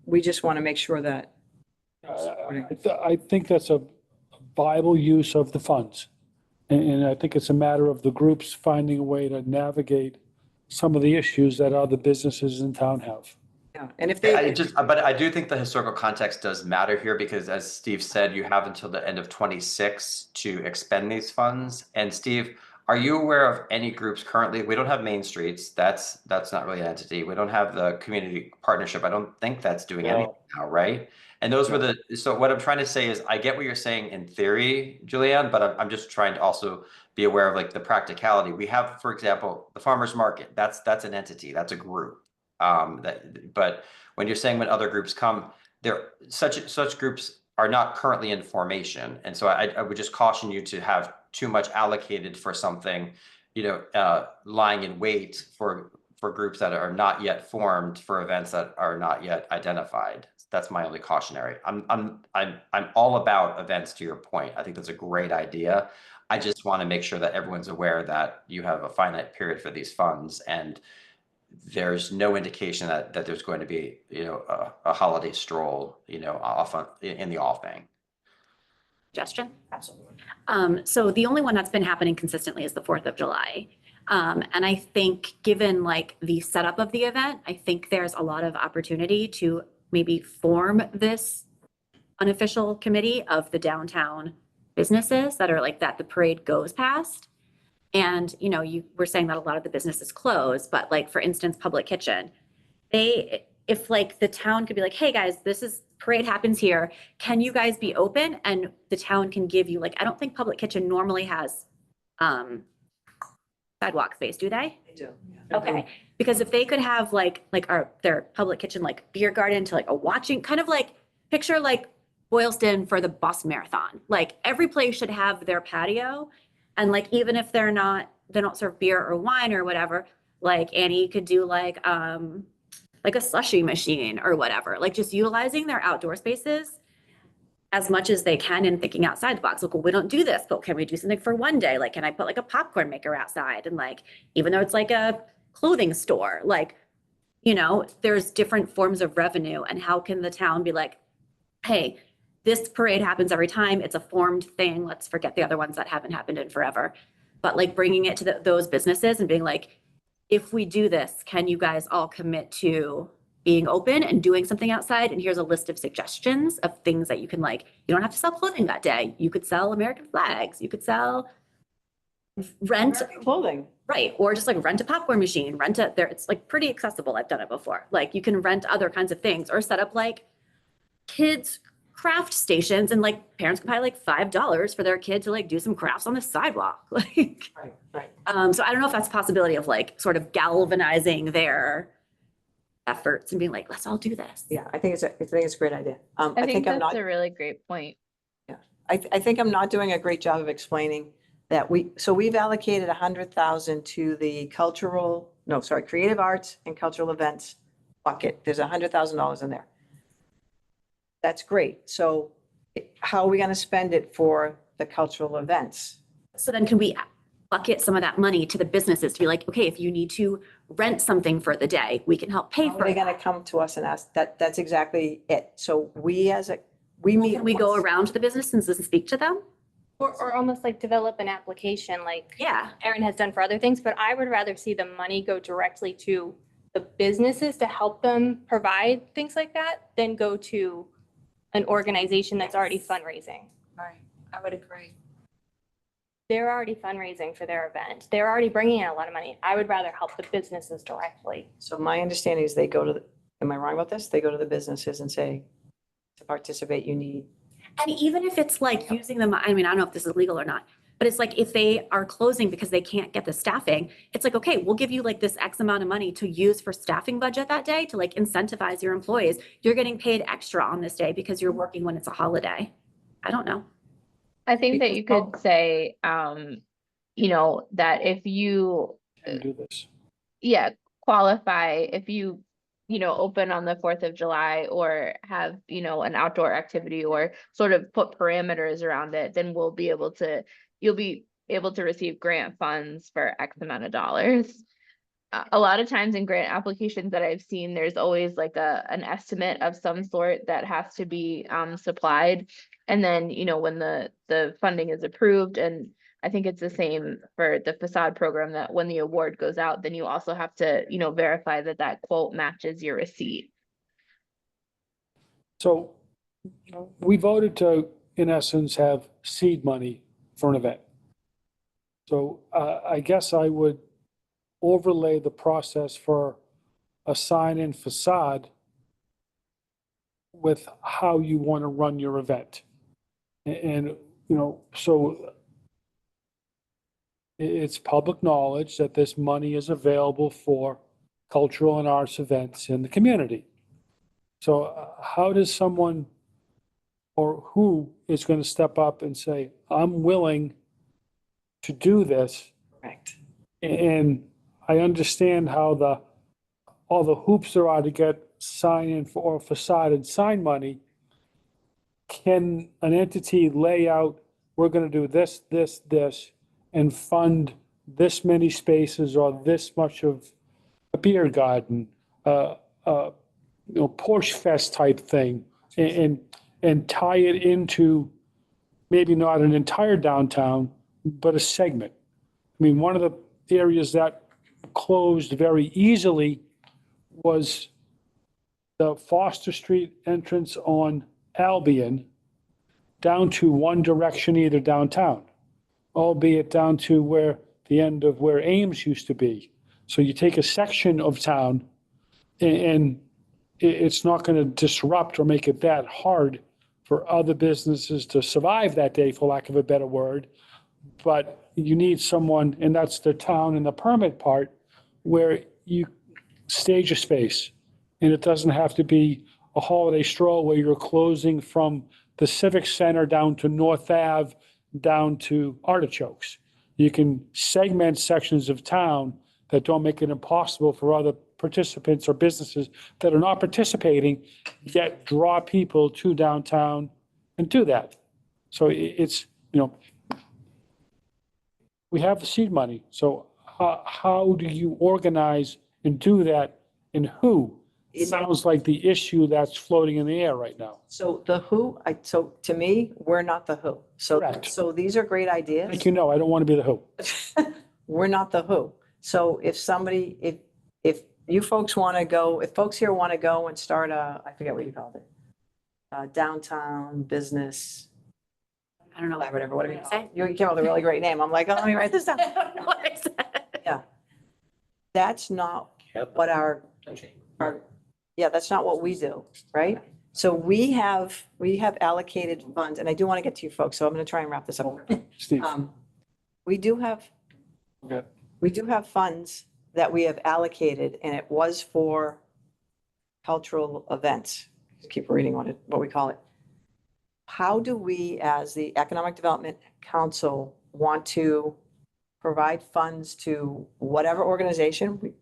We just want to make sure that. I think that's a viable use of the funds. And I think it's a matter of the groups finding a way to navigate some of the issues that other businesses in town have. Yeah, and if but I do think the historical context does matter here, because as Steve said, you have until the end of 26 to expend these funds. And Steve, are you aware of any groups currently? We don't have Main Streets. That's not really an entity. We don't have the community partnership. I don't think that's doing anything now, right? And those were so what I'm trying to say is, I get what you're saying in theory, Julianne, but I'm just trying to also be aware of like the practicality. We have, for example, the farmers market. That's an entity. That's a group. But when you're saying when other groups come, such groups are not currently in formation, and so I would just caution you to have too much allocated for something, lying in wait for groups that are not yet formed, for events that are not yet identified. That's my only cautionary. I'm all about events, to your point. I think that's a great idea. I just want to make sure that everyone's aware that you have a finite period for these funds, and there's no indication that there's going to be, a holiday stroll, off in the offing. Suggestion? Absolutely. So the only one that's been happening consistently is the 4th of July. And I think given like the setup of the event, I think there's a lot of opportunity to maybe form this unofficial committee of the downtown businesses that are like that the parade goes past. And, you were saying that a lot of the businesses close, but like, for instance, Public Kitchen, if like the town could be like, hey guys, parade happens here. Can you guys be open? And the town can give you, like, I don't think Public Kitchen normally has sidewalk space, do they? They do. Yeah. Okay, because if they could have their Public Kitchen, like beer garden to like a watching, kind of like picture like Boylston for the Boston Marathon. Like every place should have their patio. And like, even if they don't serve beer or wine or whatever, like Annie could do like a slushy machine or whatever, like just utilizing their outdoor spaces as much as they can and thinking outside the box. Like, well, we don't do this, but can we do something for one day? Like, can I put like a popcorn maker outside? And like, even though it's like a clothing store, like, there's different forms of revenue, and how can the town be like, hey, this parade happens every time. It's a formed thing. Let's forget the other ones that haven't happened in forever. But like bringing it to those businesses and being like, if we do this, can you guys all commit to being open and doing something outside? And here's a list of suggestions of things that you can you don't have to sell clothing that day. You could sell American flags. You could rent clothing. Right. Or just like rent a popcorn machine, it's like pretty accessible. I've done it before. Like you can rent other kinds of things, or set up like kids craft stations and like parents could pay like $5 for their kid to like do some crafts on the sidewalk. Like, Right. so I don't know if that's a possibility of like sort of galvanizing their efforts and being like, let's all do this. Yeah, I think it's a great idea. I think I'm that's not, a really great point. I think I'm not doing a great job of explaining that we've allocated 100,000 to the creative arts and cultural events bucket. There's $100,000 in there. That's great. So how are we going to spend it for the cultural events? So then can we bucket some of that money to the businesses to be like, okay, if you need to rent something for the day, we can help pay How for are they it. going to come to us and ask? That's exactly it. So we meet. Can we go around to the businesses and speak to them? Or almost like develop an application like Yeah. Erin has done for other things, but I would rather see the money go directly to the businesses to help them provide things like that than go to an organization that's already fundraising. Right, I would agree. They're already fundraising for their event. They're already bringing in a lot of money. I would rather help the businesses directly. So my understanding is they go to, am I wrong about this? They go to the businesses and say, to participate, you need. And even if it's like using them, I mean, I don't know if this is legal or not, but it's like if they are closing because they can't get the staffing, it's like, okay, we'll give you like this X amount of money to use for staffing budget that day to like incentivize your employees. You're getting paid extra on this day because you're working when it's a holiday. I don't know. I think that you could say, you know, that if you, Can do this. yeah, qualify, if you, you know, open on the 4th of July or have, you know, an outdoor activity or sort of put parameters around it, then you'll be able to receive grant funds for X amount of dollars. A lot of times in grant applications that I've seen, there's always like an estimate of some sort that has to be supplied. And then, you know, when the funding is approved, and I think it's the same for the facade program, that when the award goes out, then you also have to, you know, verify that that quote matches your receipt. So we voted to, in essence, have seed money for an event. So I guess I would overlay the process for a sign-in facade with how you want to run your event. And, you know, so it's public knowledge that this money is available for cultural and arts events in the community. So how does someone, or who is going to step up and say, I'm willing to do this? Correct. And I understand how all the hoops there are to get sign-in for facade and sign money. Can an entity lay out, we're going to do this, this, this, and fund this many spaces or this much of a beer garden, you know, Porsche Fest type thing, and tie it into maybe not an entire downtown, but a segment? I mean, one of the areas that closed very easily was the Foster Street entrance on Albion down to one direction, either downtown, albeit down to where the end of where Ames used to be. So you take a section of town and it's not going to disrupt or make it that hard for other businesses to survive that day, for lack of a better word. But you need someone, and that's the town and the permit part, where you stage a space. And it doesn't have to be a holiday stroll where you're closing from the Civic Center down to North Ave, down to Artichokes. You can segment sections of town that don't make it impossible for other participants or businesses that are not participating, yet draw people to downtown and do that. So it's, you know, we have the seed money. So how do you organize and do that, and who? It sounds like the issue that's floating in the air right now. So the who, so to me, we're not the who. Correct. So these are great ideas. Like, you know, I don't want to be the who. We're not the who. So if somebody, if you folks want to go, if folks here want to go and start I forget what you called it, downtown business, I don't know. whatever, whatever you What call did it. You came up with a really great name. I'm like, oh, let me write this down. What I said. Yeah. That's not what that's not what we do, right? So we have allocated funds, and I do want to get to you folks, so I'm going to try and wrap this up. Steve, We do have okay. We do have funds that we have allocated, and it was for cultural events. Just keep reading what we call it. How do we, as the Economic Development Council, want to provide funds to whatever organization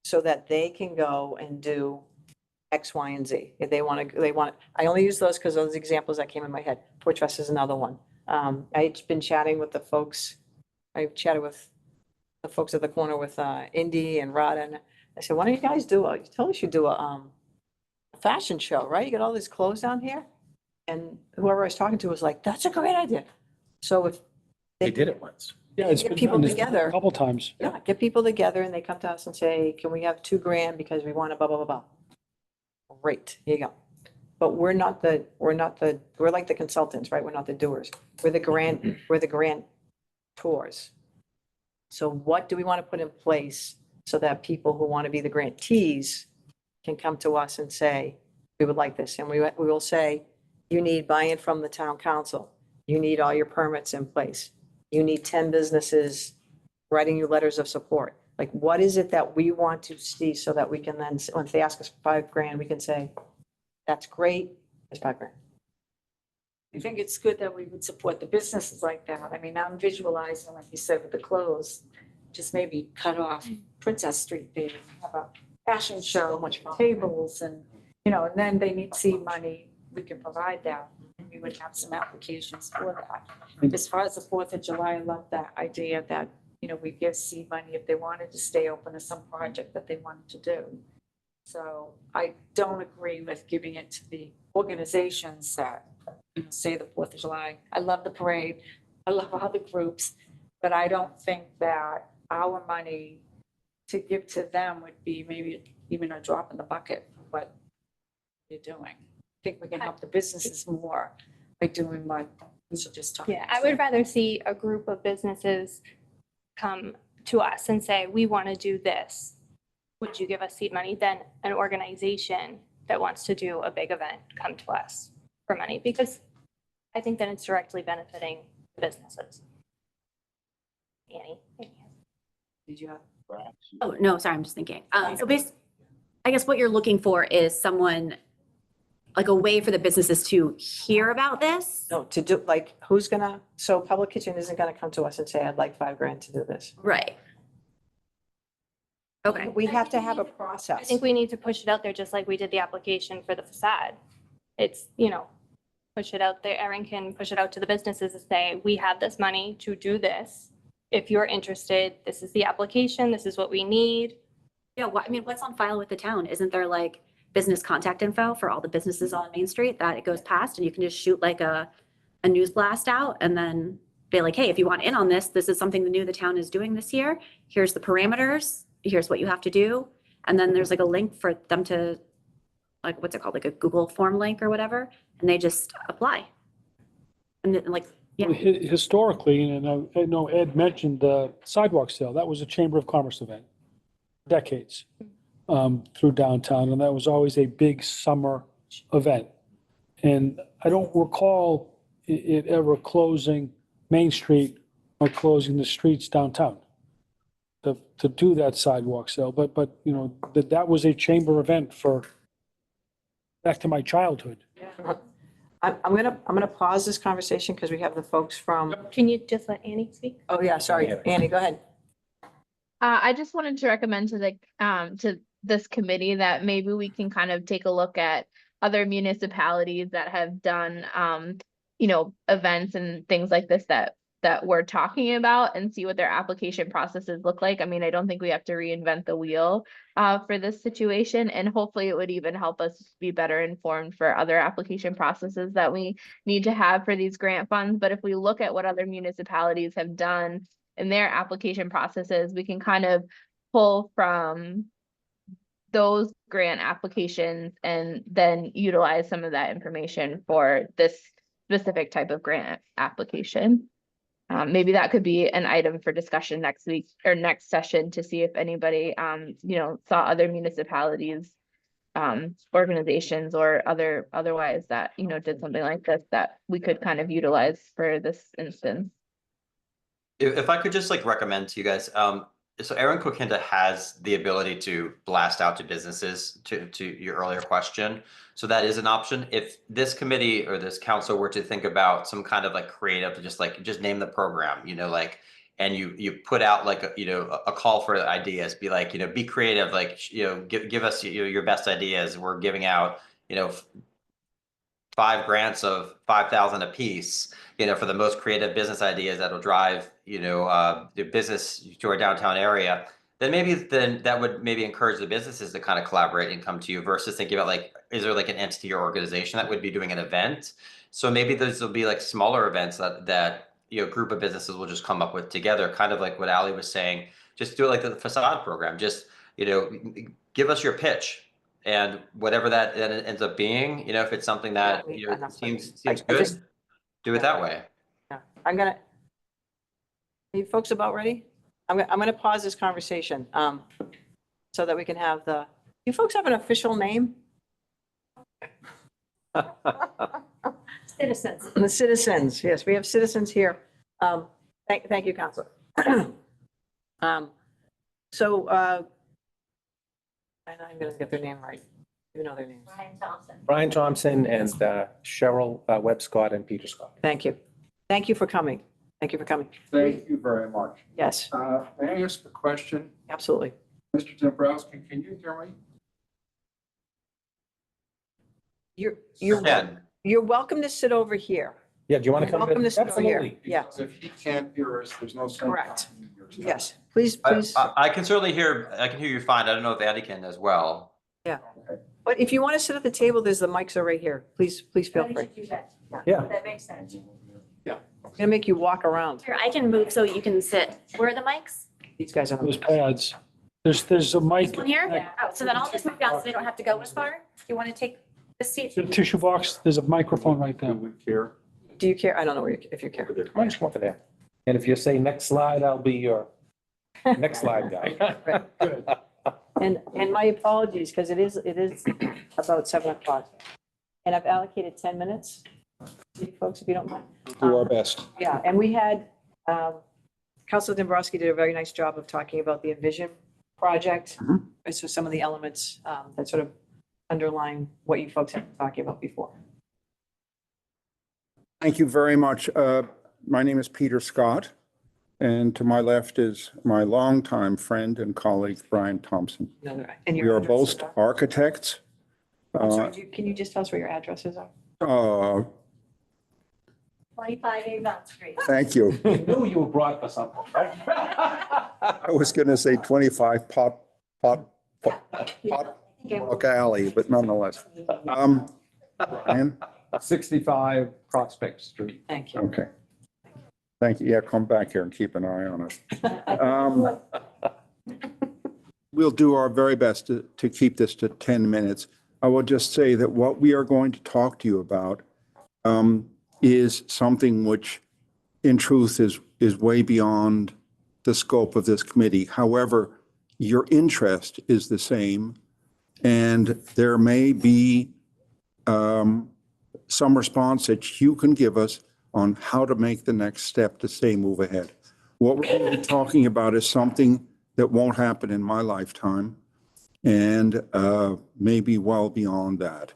so that they can go and do X, Y, and Z? If they want to, I only use those because those examples that came in my head. Porch Fest is another one. I've been chatting with the folks. I've chatted with the folks at the corner with Indy and Rod, and I said, why don't you guys tell us you do a fashion show, right? You got all these clothes down here? And whoever I was talking to was like, that's a great idea. So if They did it once. Yeah, it's Get been people done together. a couple times. yeah, get people together and they come to us and say, can we have $2,000 because we want to blah, blah, blah, blah. Great, here you go. But we're like the consultants, right? We're not the doers. We're the grant tours. So what do we want to put in place so that people who want to be the grantees can come to us and say, we would like this. And we will say, you need buy-in from the town council. You need all your permits in place. You need 10 businesses writing you letters of support. Like, what is it that we want to see so that we can then, once they ask us for $5,000, we can say, that's great, it's $5,000. I think it's good that we would support the businesses like that. I mean, I'm visualizing, like you said, with the clothes, just maybe cut off Princess Street there, have a fashion show, much tables and, and then they need seed money, we can provide that. And we would have some applications for that. As far as the 4th of July, I love that idea that, we give seed money if they wanted to stay open to some project that they wanted to do. So I don't agree with giving it to the organizations that, say the 4th of July. I love the parade. I love all the groups, but I don't think that our money to give to them would be maybe even a drop in the bucket for what you're doing. I think we can help the businesses more by doing what we should just talk. Yeah, I would rather see a group of businesses come to us and say, we want to do this. Would you give us seed money? Than an organization that wants to do a big event come to us for money, because I think that it's directly benefiting businesses. Annie? Did you have? Oh, no, sorry, I'm just thinking. So I guess what you're looking for is someone, like a way for the businesses to hear about this? No, to do, like, so Public Kitchen isn't gonna come to us and say, I'd like $5,000 to do this. Right. Okay. We have to have a I process. think we need to push it out there just like we did the application for the facade. It's, push it out there. Erin can push it out to the businesses and say, we have this money to do this. If you're interested, this is the application, this is what we need. Yeah, what's on file with the town? Isn't there like business contact info for all the businesses on Main Street that it goes past and you can just shoot like a news blast out and then be like, hey, if you want in on this, this is something new the town is doing this year. Here's the parameters. Here's what you have to do. And then there's like a link for them to, like, what's it called? Like a Google form link or whatever. And they just apply. And then, like, yeah. Historically, and I know Ed mentioned the sidewalk sale. That was a Chamber of Commerce event, decades, through downtown. And that was always a big summer event. And I don't recall it ever closing Main Street or closing the streets downtown to do that sidewalk sale. But that was a chamber event for, back to my childhood. I'm gonna pause this conversation because we have the folks from, Can you just let Annie speak? oh yeah, sorry, Annie, go ahead. I just wanted to recommend to this committee that maybe we can kind of take a look at other municipalities that have done, events and things like this that we're talking about and see what their application processes look like. I mean, I don't think we have to reinvent the wheel for this situation, and hopefully it would even help us be better informed for other application processes that we need to have for these grant funds. But if we look at what other municipalities have done in their application processes, we can kind of pull from those grant applications and then utilize some of that information for this specific type of grant application. Maybe that could be an item for discussion next week or next session to see if anybody, saw other municipalities organizations or otherwise that, you know, did something like this that we could kind of utilize for this instance. If I could just like recommend to you guys, so Aaron Coquinta has the ability to blast out to businesses to your earlier question. So that is an option. If this committee or this council were to think about some kind of like creative, just name the program, you know, like, and you put out like, a call for ideas, be like, be creative, like, give us your best ideas. We're giving out, 5 grants of 5,000 a piece, for the most creative business ideas that'll drive, the business to our downtown area. Then that would maybe encourage the businesses to kind of collaborate and come to you versus thinking about like, is there like an entity or organization that would be doing an event? So maybe those will be like smaller events that group of businesses will just come up with together, kind of like what Ali was saying. Just do it like the facade program. Just give us your pitch. And whatever that ends up being, if it's something that seems good, do it that way. Yeah, are you folks about ready? I'm gonna pause this conversation, so that we can have you folks have an official name? Citizens. The citizens, yes, we have citizens here. Thank you, Counselor. And I'm gonna get their name right. You know their names. Brian Thompson and Cheryl Webb Scott and Peter Scott. Thank you. Thank you for coming. Thank you for coming. Thank you very much. Yes, May I ask a question? absolutely. Mr. Dombrowski, can you hear me? You're welcome to sit over here. Yeah, do you want to come? Welcome to sit over here. Absolutely. Yeah, Because if he can't hear us, there's no sense. Correct. in here tonight. yes, please. I can certainly hear. I can hear you fine. I don't know if Andy can as well. But if you want to sit at the table, the mics are right here. Please feel free. Yeah. That makes sense. I'm gonna make you walk around. Here, I can move so you can sit. Where are the mics? These guys are. Those pads. There's a mic. One here? Oh, so then I'll just move down so they don't have to go as far. You want to take this seat? The tissue box, there's a microphone right Do there. we care? Do you care? I don't know if you care. Why don't you come over there? And if you say next slide, I'll be your next slide guy. Good. And my apologies, because it is about 7:00. And I've allocated 10 minutes, you folks, if you don't mind. Do our best. Yeah, and we had, Councilor Dombrowski did a very nice job of talking about the Envision project. And so some of the elements that sort of underline what you folks have been talking about before. Thank you very much. My name is Peter Scott, and to my left is my longtime friend and colleague, Brian Thompson. And We your are addresses both architects. I'm sorry, can you just tell us where your addresses are? 25 Avon Street. Thank you. You knew you were brought for something, right? I was going to say 25 Pot Alley, but nonetheless. Brian? 65 Prospect Street. Thank you. Okay. Thank you. Yeah, come back here and keep an eye on us. We'll do our very best to keep this to 10 minutes. I will just say that what we are going to talk to you about is something which in truth is way beyond the scope of this committee. However, your interest is the same, and there may be some response that you can give us on how to make the next step to say move ahead. What we're going to be talking about is something that won't happen in my lifetime and maybe well beyond that.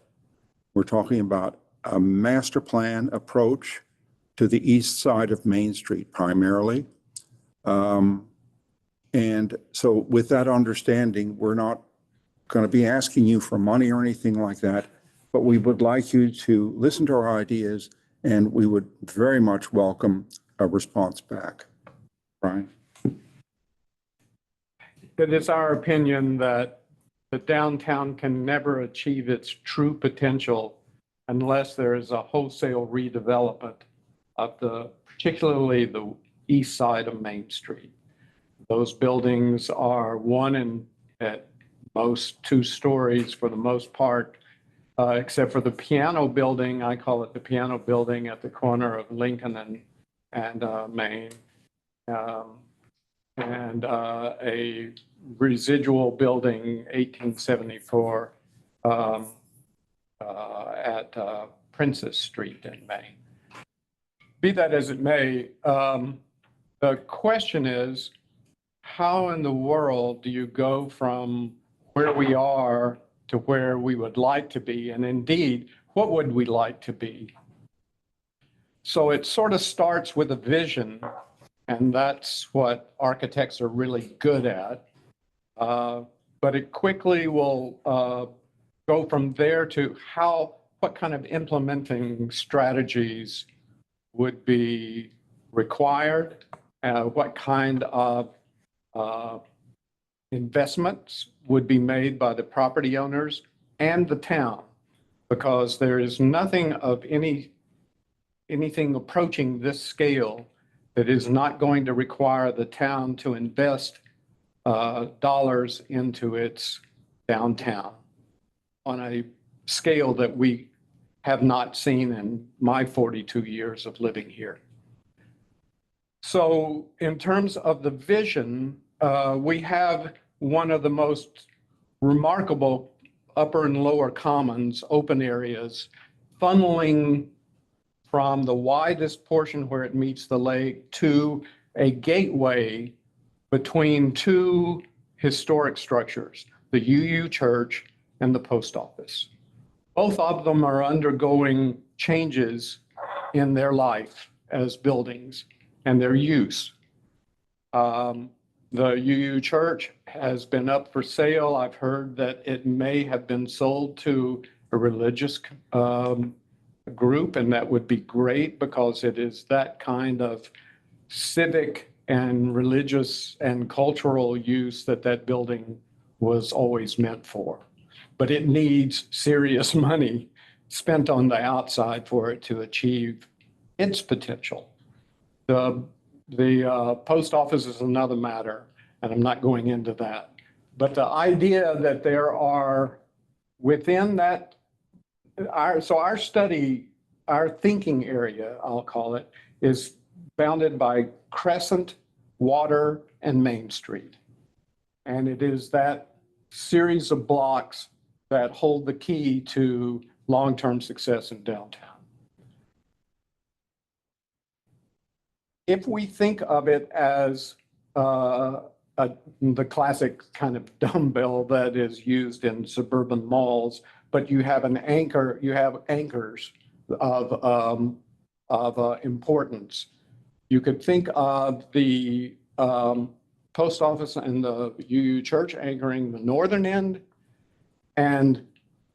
We're talking about a master plan approach to the east side of Main Street primarily. And so with that understanding, we're not going to be asking you for money or anything like that, but we would like you to listen to our ideas, and we would very much welcome a response back. Brian? It is our opinion that the downtown can never achieve its true potential unless there is a wholesale redevelopment of particularly the east side of Main Street. Those buildings are one and at most 2 stories for the most part, except for the piano building. I call it the piano building at the corner of Lincoln and Main. And a residual building, 1874, um, at Princess Street in Maine. Be that as it may, the question is, how in the world do you go from where we are to where we would like to be? And indeed, what would we like to be? So it sort of starts with a vision, and that's what architects are really good at. But it quickly will go from there to what kind of implementing strategies would be required, what kind of investments would be made by the property owners and the town, because there is nothing of anything approaching this scale that is not going to require the town to invest dollars into its downtown on a scale that we have not seen in my 42 years of living here. So in terms of the vision, we have one of the most remarkable upper and lower commons, open areas, funneling from the widest portion where it meets the lake to a gateway between two historic structures, the UU Church and the post office. Both of them are undergoing changes in their life as buildings and their use. The UU Church has been up for sale. I've heard that it may have been sold to a religious group, and that would be great because it is that kind of civic and religious and cultural use that building was always meant for. But it needs serious money spent on the outside for it to achieve its potential. The post office is another matter, and I'm not going into that. But the idea that there are within that, our study, our thinking area, I'll call it, is bounded by Crescent, Water, and Main Street. And it is that series of blocks that hold the key to long-term success in downtown. If we think of it as the classic kind of dumbbell that is used in suburban malls, but you have an anchor, you have anchors of importance. You could think of the post office and the UU Church anchoring the northern end, and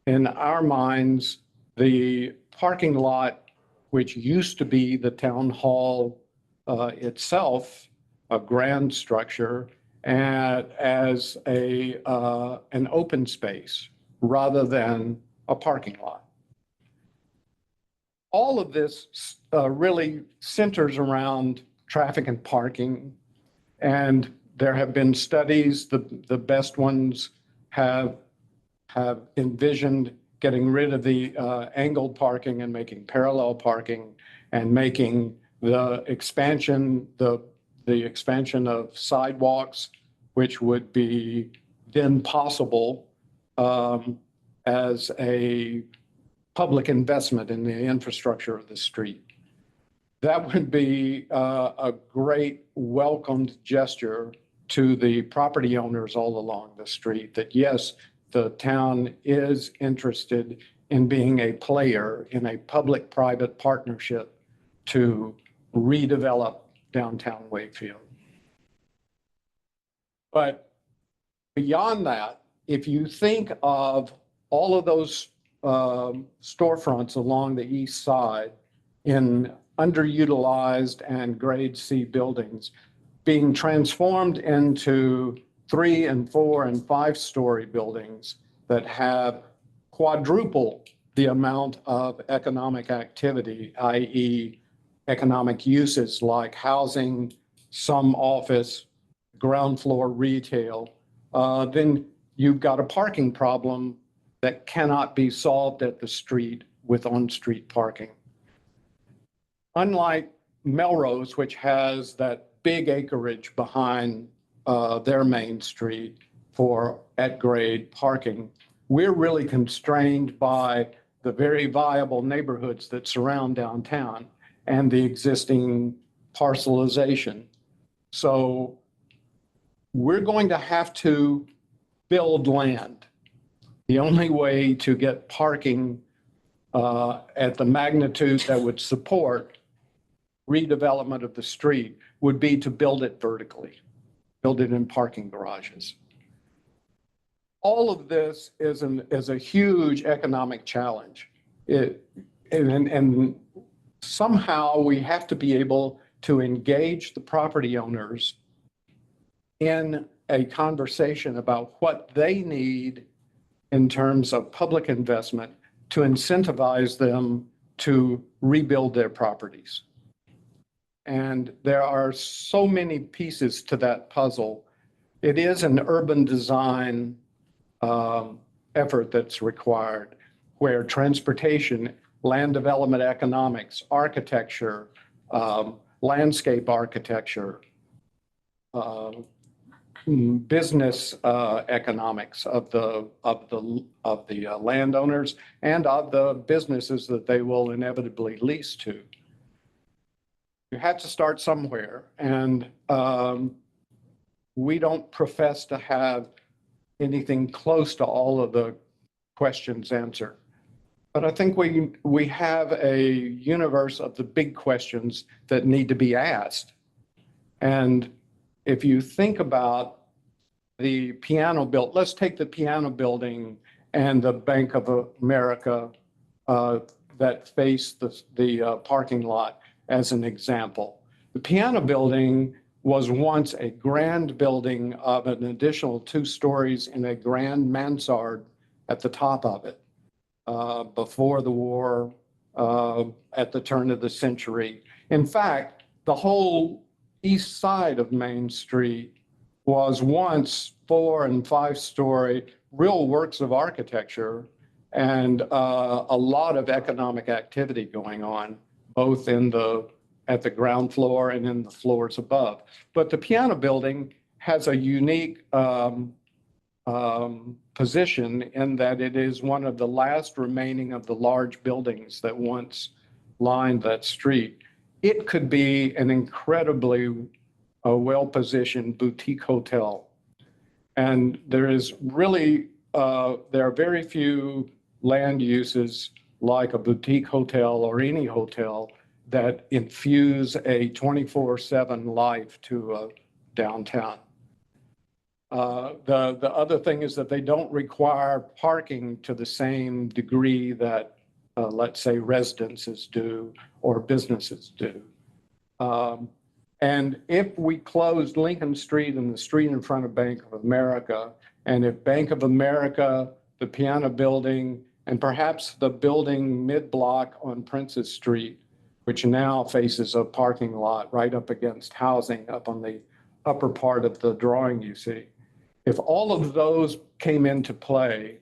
in our minds, the parking lot, which used to be the town hall itself, a grand structure, and as an open space rather than a parking lot. All of this really centers around traffic and parking, and there have been studies, the best ones have envisioned getting rid of the angled parking and making parallel parking and making the expansion of sidewalks, which would be then possible as a public investment in the infrastructure of the street. That would be a great welcomed gesture to the property owners all along the street, that yes, the town is interested in being a player in a public-private partnership to redevelop downtown Wakefield. But beyond that, if you think of all of those storefronts along the east side in underutilized and grade C buildings being transformed into 3 and 4 and 5-story buildings that have quadruple the amount of economic activity, i.e. economic uses like housing, some office, ground floor retail, then you've got a parking problem that cannot be solved at the street with on-street parking. Unlike Melrose, which has that big acreage behind their main street for at-grade parking, we're really constrained by the very viable neighborhoods that surround downtown and the existing parcelization. So we're going to have to build land. The only way to get parking at the magnitude that would support redevelopment of the street would be to build it vertically, build it in parking garages. All of this is a huge economic challenge. And somehow we have to be able to engage the property owners in a conversation about what they need in terms of public investment to incentivize them to rebuild their properties. And there are so many pieces to that puzzle. It is an urban design effort that's required, where transportation, land development economics, architecture, landscape architecture, business economics of the landowners and of the businesses that they will inevitably lease to. You have to start somewhere, and we don't profess to have anything close to all of the questions answered. But I think we have a universe of the big questions that need to be asked. And if you think about the piano build, let's take the piano building and the Bank of America that face the parking lot as an example. The piano building was once a grand building of an additional 2 stories in a grand mansard at the top of it before the war at the turn of the century. In fact, the whole east side of Main Street was once 4- and 5-story real works of architecture and a lot of economic activity going on, both at the ground floor and in the floors above. But the piano building has a unique position in that it is one of the last remaining of the large buildings that once lined that street. It could be an incredibly well-positioned boutique hotel. And there is really, there are very few land uses like a boutique hotel or any hotel that infuse a 24/7 life to a downtown. The other thing is that they don't require parking to the same degree that, let's say, residences do or businesses do. And if we closed Lincoln Street and the street in front of Bank of America, and if Bank of America, the piano building, and perhaps the building mid-block on Princess Street, which now faces a parking lot right up against housing up on the upper part of the drawing you see. If all of those came into play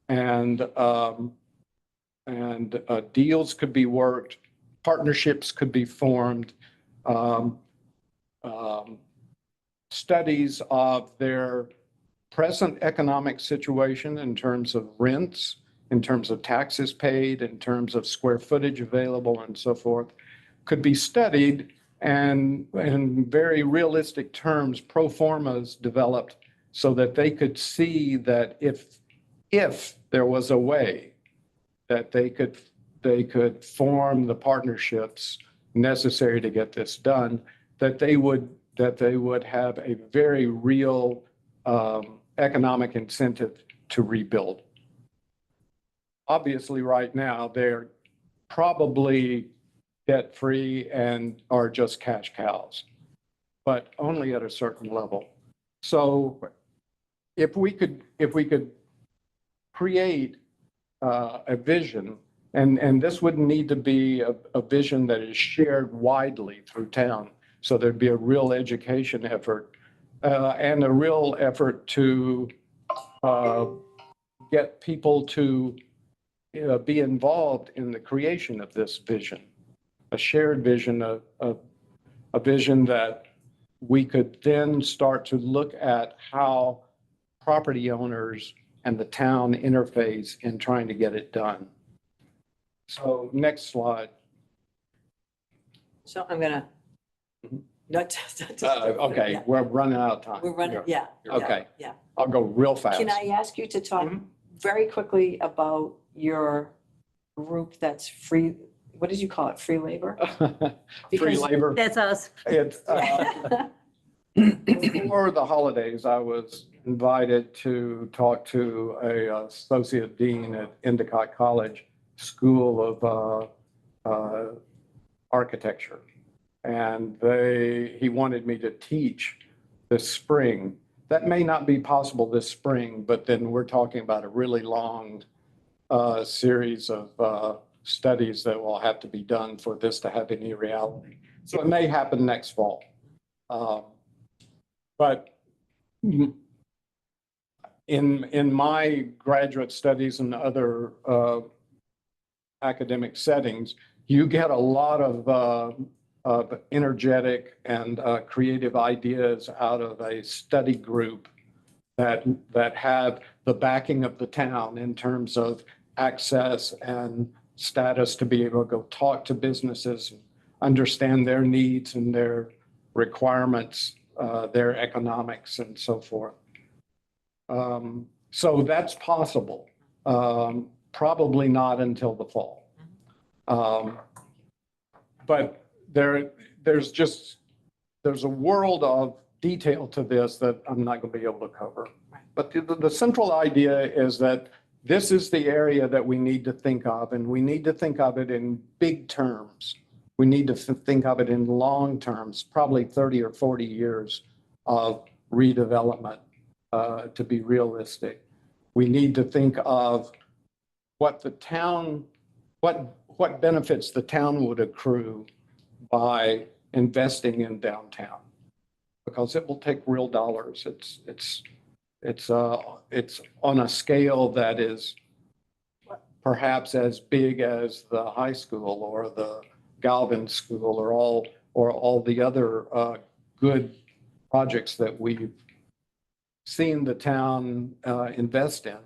and deals could be worked, partnerships could be formed, studies of their present economic situation in terms of rents, in terms of taxes paid, in terms of square footage available and so forth, could be studied, and in very realistic terms, pro formas developed so that they could see that if there was a way that they could form the partnerships necessary to get this done, that they would have a very real economic incentive to rebuild. Obviously, right now, they're probably debt-free and are just cash cows, but only at a certain level. So if we could create a vision, and this wouldn't need to be a vision that is shared widely through town, so there'd be a real education effort and a real effort to get people to be involved in the creation of this vision, a shared vision, a vision that we could then start to look at how property owners and the town interface in trying to get it done. So next slide. So I'm gonna. Mhm. Okay, Yeah. we're running out of time. We're running, yeah. yeah, Okay. Yeah. I'll go real fast. Can I ask you to talk very quickly about your group that's free, what did you call it, free labor? Free Because- labor. That's us. It's, before the holidays, I was invited to talk to a associate dean at Endicott College School of Architecture. And he wanted me to teach this spring. That may not be possible this spring, but then we're talking about a really long series of studies that will have to be done for this to have any reality. So it may happen next fall. But in my graduate studies and other academic settings, you get a lot of energetic and creative ideas out of a study group that have the backing of the town in terms of access and status to be able to go talk to businesses, understand their needs and their requirements, their economics and so forth. So that's possible. Probably not until the fall. But there's a world of detail to this that I'm not going to be able to cover. But the central idea is that this is the area that we need to think of, and we need to think of it in big terms. We need to think of it in long terms, probably 30 or 40 years of redevelopment to be realistic. We need to think of what the town, what benefits the town would accrue by investing in downtown, because it will take real dollars. It's on a scale that is perhaps as big as the high school or the Galvin School or all the other good projects that we've seen the town invest in.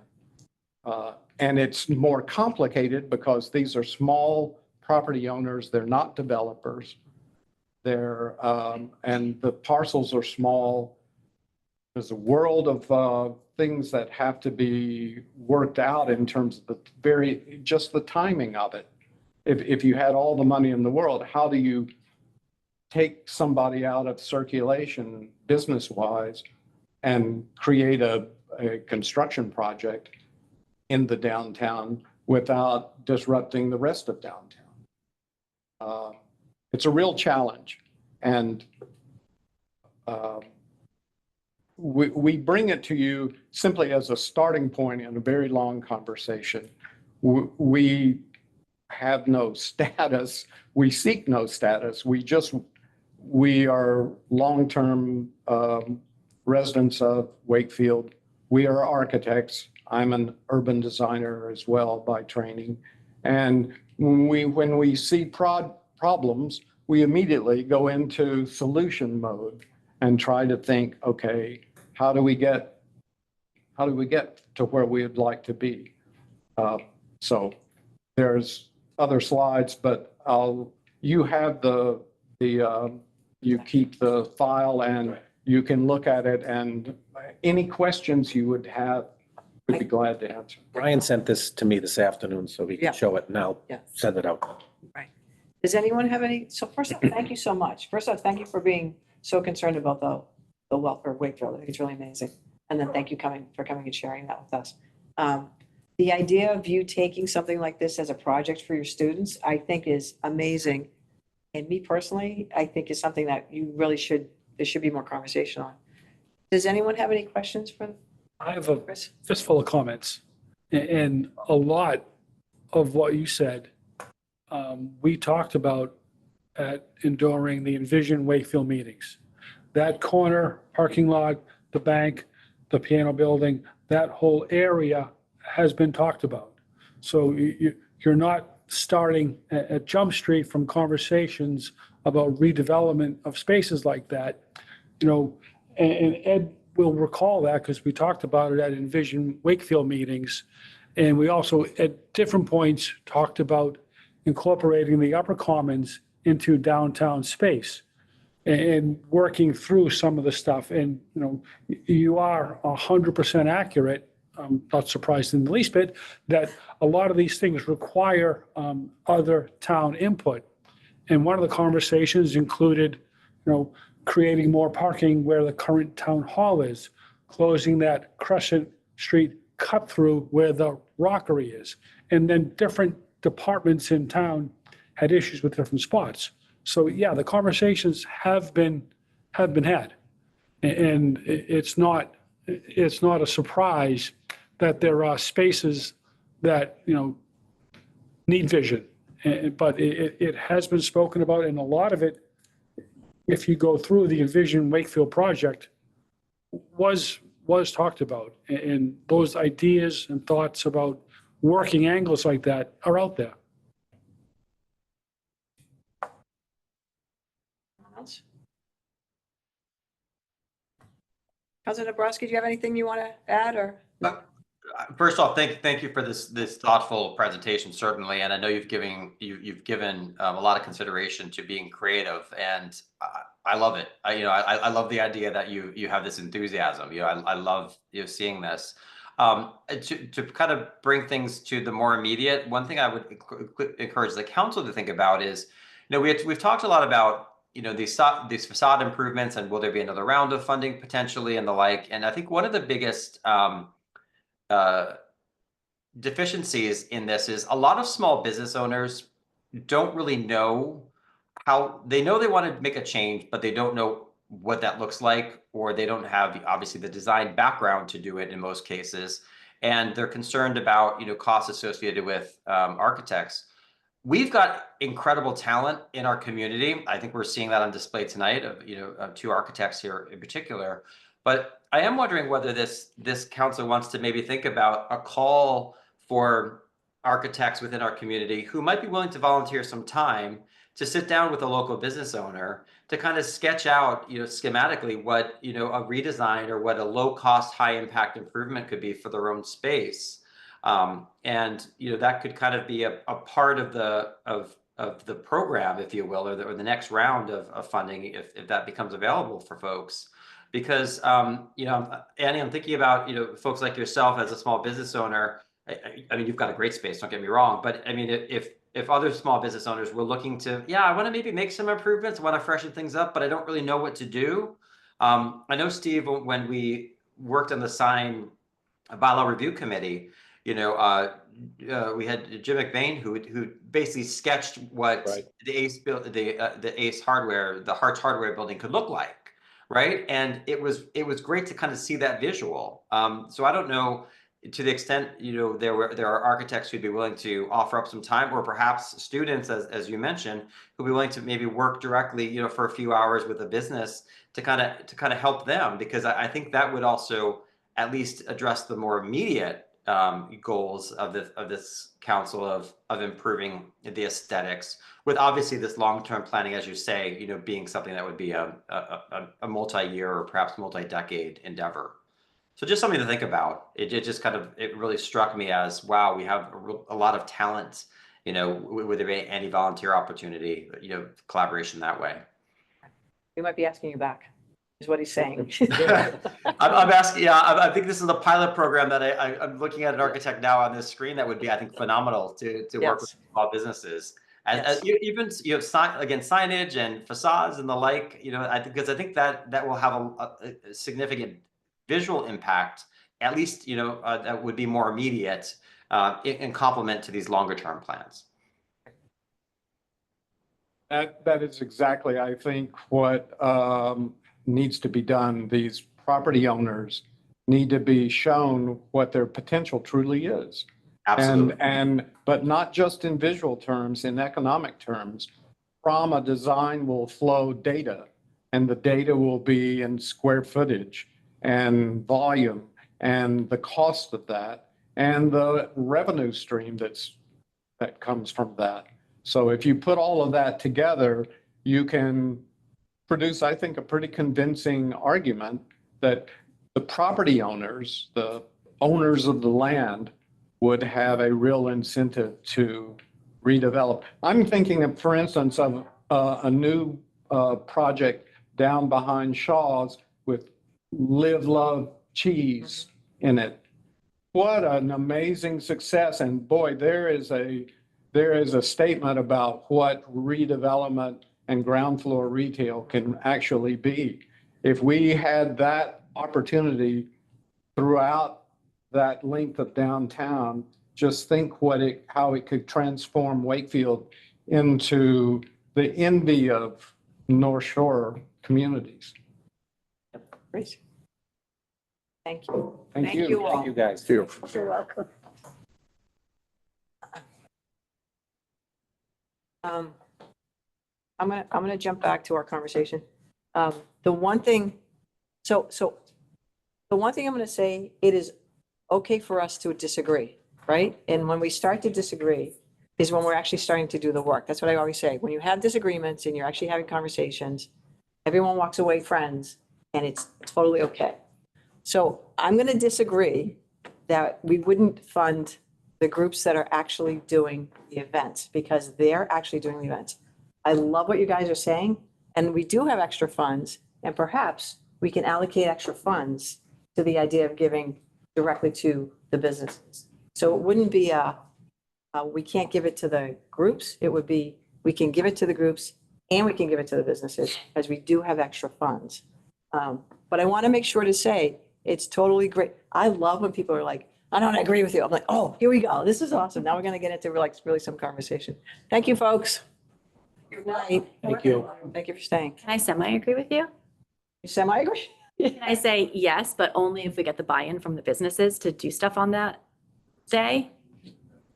And it's more complicated because these are small property owners. They're not developers. And the parcels are small. There's a world of things that have to be worked out in terms of just the timing of it. If you had all the money in the world, how do you take somebody out of circulation business-wise and create a construction project in the downtown without disrupting the rest of downtown? It's a real challenge. And we bring it to you simply as a starting point in a very long conversation. We have no status. We seek no status. We are long-term residents of Wakefield. We are architects. I'm an urban designer as well by training. And when we see problems, we immediately go into solution mode and try to think, okay, how do we get to where we would like to be? So there's other slides, but you have you keep the file and you can look at it, and any questions you would have, we'd be glad to answer. Brian sent this to me this afternoon, so we Yeah. can show it now. Yeah. Send it out. Right. Does anyone have any, so first off, thank you so much. First off, thank you for being so concerned about the welfare of Wakefield. I think it's really amazing. And then thank you for coming and sharing that with us. The idea of you taking something like this as a project for your students, I think is amazing. And me personally, I think is something that you really there should be more conversation on. Does anyone have any questions for I have a Chris? fistful of comments, and a lot of what you said, we talked about during the Envision Wakefield meetings. That corner, parking lot, the bank, the piano building, that whole area has been talked about. So you're not starting at Jump Street from conversations about redevelopment of spaces like that. You know, and Ed will recall that because we talked about it at Envision Wakefield meetings. And we also, at different points, talked about incorporating the upper commons into downtown space and working through some of the stuff. And, you are 100% accurate. I'm not surprised in the least bit that a lot of these things require other town input. And one of the conversations included, creating more parking where the current town hall is, closing that Crescent Street cut through where the rockery is. And then different departments in town had issues with different spots. So yeah, the conversations have been had. And it's not a surprise that there are spaces that, need vision. But it has been spoken about, and a lot of it, if you go through the Envision Wakefield project, was talked about. And those ideas and thoughts about working angles like that are out there. Else? Councilor Nabrowski, do you have anything you want to add or? First off, thank you for this thoughtful presentation, certainly, and I know you've given a lot of consideration to being creative, and I love it. I love the idea that you have this enthusiasm. I love seeing this. To kind of bring things to the more immediate, one thing I would encourage the council to think about is, we've talked a lot about these facade improvements and will there be another round of funding potentially and the like. And I think one of the biggest deficiencies in this is a lot of small business owners don't really know how they want to make a change, but they don't know what that looks like, or they don't have obviously the design background to do it in most cases. And they're concerned about, costs associated with architects. We've got incredible talent in our community. I think we're seeing that on display tonight of two architects here in particular. But I am wondering whether this council wants to maybe think about a call for architects within our community who might be willing to volunteer some time to sit down with a local business owner to kind of sketch out, schematically what, a redesign or what a low cost, high impact improvement could be for their own space. And that could kind of be a part of the program, if you will, or the next round of funding, if that becomes available for folks. Because Annie, I'm thinking about folks like yourself as a small business owner. I mean, you've got a great space, don't get me wrong, but I mean, if other small business owners were looking to, I want to maybe make some improvements, want to freshen things up, but I don't really know what to do. I know, Steve, when we worked on the sign bylaw review committee, we had Jim McBain who basically sketched what the Ace Hardware, the Hart's Hardware building could look like, right? And it was great to kind of see that visual. So I don't know, to the extent there are architects who'd be willing to offer up some time, or perhaps students, as you mentioned, who'd be willing to maybe work directly, for a few hours with a business to kind of help them, because I think that would also at least address the more immediate goals of this council of improving the aesthetics, with obviously this long-term planning, as you say, being something that would be a multi-year or perhaps multi-decade endeavor. So just something to think about. It just kind of, it really struck me as, wow, we have a lot of talent, would there be any volunteer opportunity, collaboration that way? We might be asking you back, is what he's saying. I'm asking, I think this is a pilot program that I'm looking at an architect now on this screen that would be, I think, phenomenal to work with small businesses. As even, again, signage and facades and the like, because I think that will have a significant visual impact, at least, that would be more immediate in complement to these longer term plans. That is exactly, I think, what needs to be done. These property owners need to be shown what their potential truly is. Absolutely. But not just in visual terms, in economic terms. From a design will flow data, and the data will be in square footage and volume and the cost of that and the revenue stream that comes from that. So if you put all of that together, you can produce, I think, a pretty convincing argument that the property owners, the owners of the land would have a real incentive to redevelop. I'm thinking of, for instance, of a new project down behind Shaw's with Live, Love, Cheese in it. What an amazing success. And boy, there is a statement about what redevelopment and ground floor retail can actually be. If we had that opportunity throughout that length of downtown, just think how it could transform Wakefield into the envy of North Shore communities. Great. Thank you. Thank you. all. Thank you, guys. You're welcome. I'm gonna jump back to our conversation. The one thing, so the one thing I'm gonna say, it is okay for us to disagree, right? And when we start to disagree is when we're actually starting to do the work. That's what I always say. When you have disagreements and you're actually having conversations, everyone walks away friends, and it's totally okay. So I'm gonna disagree that we wouldn't fund the groups that are actually doing the events, because they're actually doing the events. I love what you guys are saying, and we do have extra funds, and perhaps we can allocate extra funds to the idea of giving directly to the businesses. So it wouldn't be we can't give it to the groups. It would be, we can give it to the groups and we can give it to the businesses, because we do have extra funds. But I want to make sure to say, it's totally great. I love when people are like, I don't agree with you. I'm like, oh, here we go. This is awesome. Now we're going to get into really some conversation. Thank you, folks. Good night. Thank you. Thank you for staying. Can I semi-agree with you? You semi-agree? Can I say yes, but only if we get the buy-in from the businesses to do stuff on that day?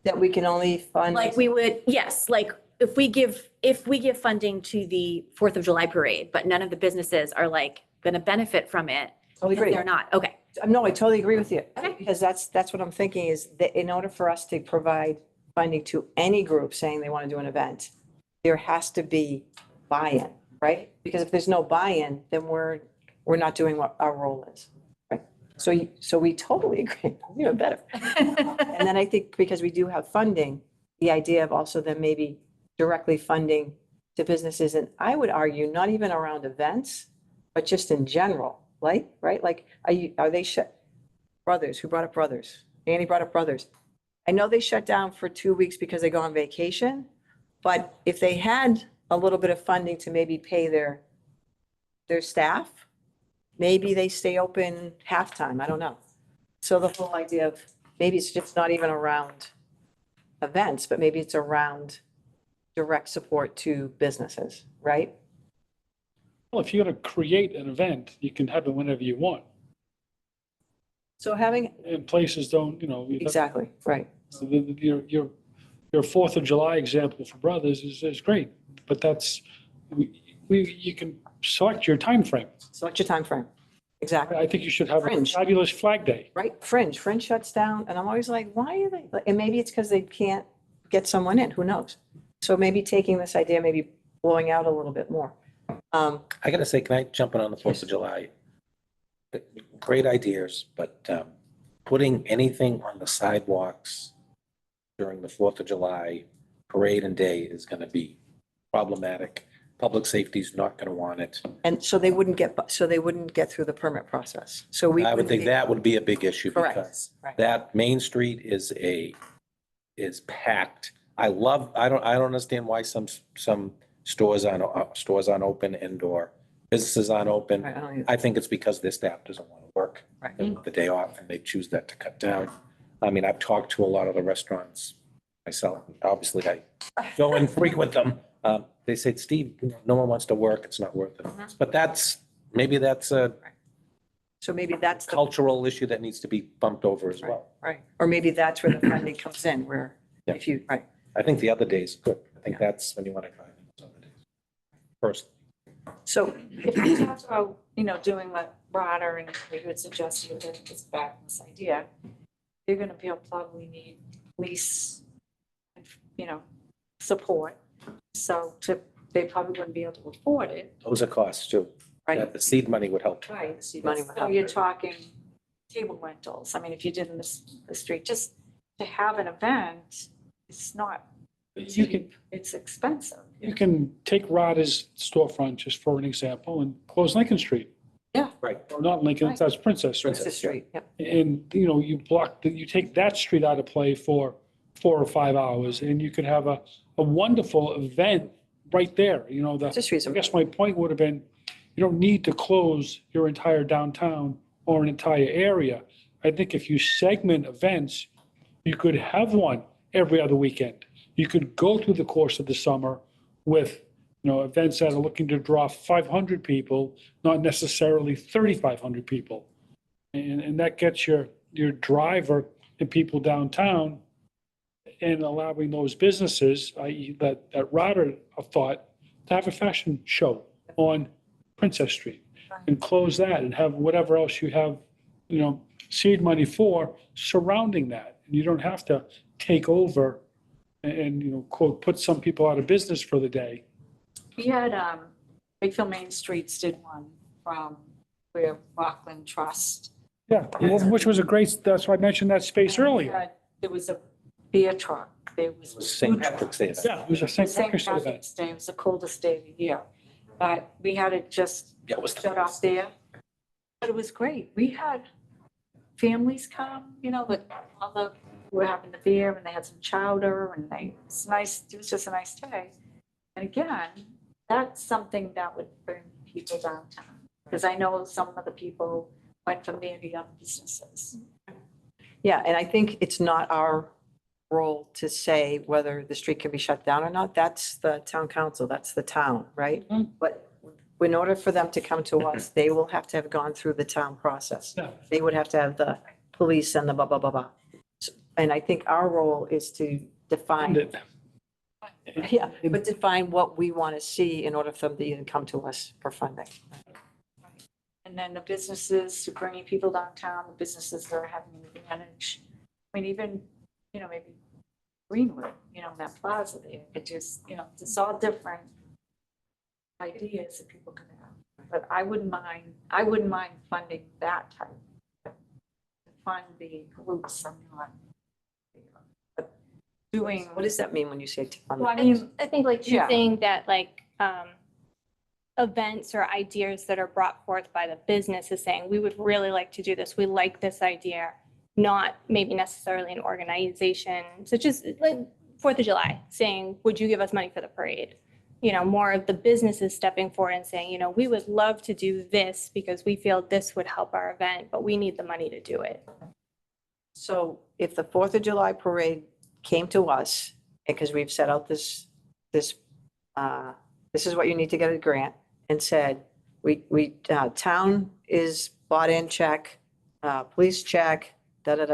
That we can only fund. Like we would, yes, like if we give funding to the 4th of July parade, but none of the businesses are like going to benefit from it. Totally agree. They're not. Okay. No, I totally agree with you. Okay. Because that's what I'm thinking is that in order for us to provide funding to any group saying they want to do an event, there has to be buy-in, right? Because if there's no buy-in, then we're not doing what our role is, right? So we totally agree, even better. And then I think because we do have funding, the idea of also then maybe directly funding to businesses, and I would argue not even around events, but just in general, like, right? Like, are they Brothers, who brought up Brothers? Annie brought up Brothers. I know they shut down for 2 weeks because they go on vacation, but if they had a little bit of funding to maybe pay their staff, maybe they stay open half-time, I don't know. So the whole idea of maybe it's just not even around events, but maybe it's around direct support to businesses, right? Well, if you're going to create an event, you can have it whenever you want. So having, And places don't, you know. exactly, right. So your 4th of July example for Brothers is great, but that's, you can select your time frame. Select your time frame. Exactly, I think you should have a Fringe. fabulous Flag Day. right? Fringe shuts down, and I'm always like, why are they? And maybe it's because they can't get someone in, who knows? So maybe taking this idea, maybe blowing out a little bit more. I gotta say, can I jump in on the 4th of July? Great ideas, but putting anything on the sidewalks during the 4th of July parade and day is gonna be problematic. Public safety is not gonna want it. And so they wouldn't get through the permit process. So we I would wouldn't think be- that would be a big issue Correct, because right. that Main Street is packed. I don't understand why some stores aren't open and/or businesses aren't open. Right, I don't either. I think it's because their staff doesn't want to work. Right. They want the day off and they choose that to cut down. I mean, I've talked to a lot of the restaurants myself. Obviously, I go and frequent them. They said, Steve, no one wants to work. It's not worth it. But maybe that's a So maybe that's the, cultural issue that needs to be bumped over as well. right. Or maybe that's where the funding comes in, where if you, right. I think the other days, good. I think that's when you want to try those other days. Personally. So If you talk about, doing what broader and we would suggest you that it's back this idea, you're gonna probably need police, support. So they probably wouldn't be able to afford it. Those are costs too. Right. the seed money would help. Right. Seed money would So help. you're talking table rentals. I mean, if you did in the street, just to have an event, it's not You can, cheap, it's expensive. you can take Rada's storefront, just for an example, and close Lincoln Street. Right. Or not Lincoln, that's Princess Street. Princess Street, yep. And, you block, you take that street out of play for 4 or 5 hours, and you could have a wonderful event right there, Princess Street's I guess my point would have been, you don't need to close your entire downtown or an entire area. I think if you segment events, you could have one every other weekend. You could go through the course of the summer with, events that are looking to draw 500 people, not necessarily 3,500 people. And that gets your driver and people downtown and allowing those businesses, i.e. that Roder thought, to have a fashion show on Princess Street and close that and have whatever else you have, seed money for surrounding that. And you don't have to take over and quote, put some people out of business for the day. We had, Wakefield Main Streets did one from where Rockland Trust. Yeah, which was a great, that's why I mentioned that space earlier. There was a beer truck, there was. St. food Patrick's Day. Yeah, it was a St. Patrick's Day event. Patrick's Day, it was the coldest day of the year. But we had it just Yeah, it was. shut off there. But it was great. We had families come, but all the, were having the beer and they had some chowder and it's nice, it was just a nice day. And again, that's something that would bring people downtown. Because I know some of the people went from there to other businesses. Yeah, and I think it's not our role to say whether the street can be shut down or not. That's the town council, that's the town, right? Mhm. But in order for them to come to us, they will have to have gone through the town process. Yeah. They would have to have the police and the blah, blah, blah, blah. And I think our role is to define, yeah, but define what we want to see in order for them to even come to us for funding. And then the businesses who bringing people downtown, the businesses that are having an advantage. I mean, even, maybe Greenwood, that plaza there, it just, it's all different ideas that people can have. But I wouldn't mind funding that type. To fund the groups, I'm not. But doing. What does that mean when you say to fund? Well, I mean, I think like Yeah. choosing that events or ideas that are brought forth by the business is saying, we would really like to do this. We like this idea, not maybe necessarily an organization such as like 4th of July saying, would you give us money for the parade? More of the businesses stepping forward and saying, we would love to do this because we feel this would help our event, but we need the money to do it. So if the 4th of July parade came to us, because we've set out this is what you need to get a grant, and said, town is bought in, check, police check,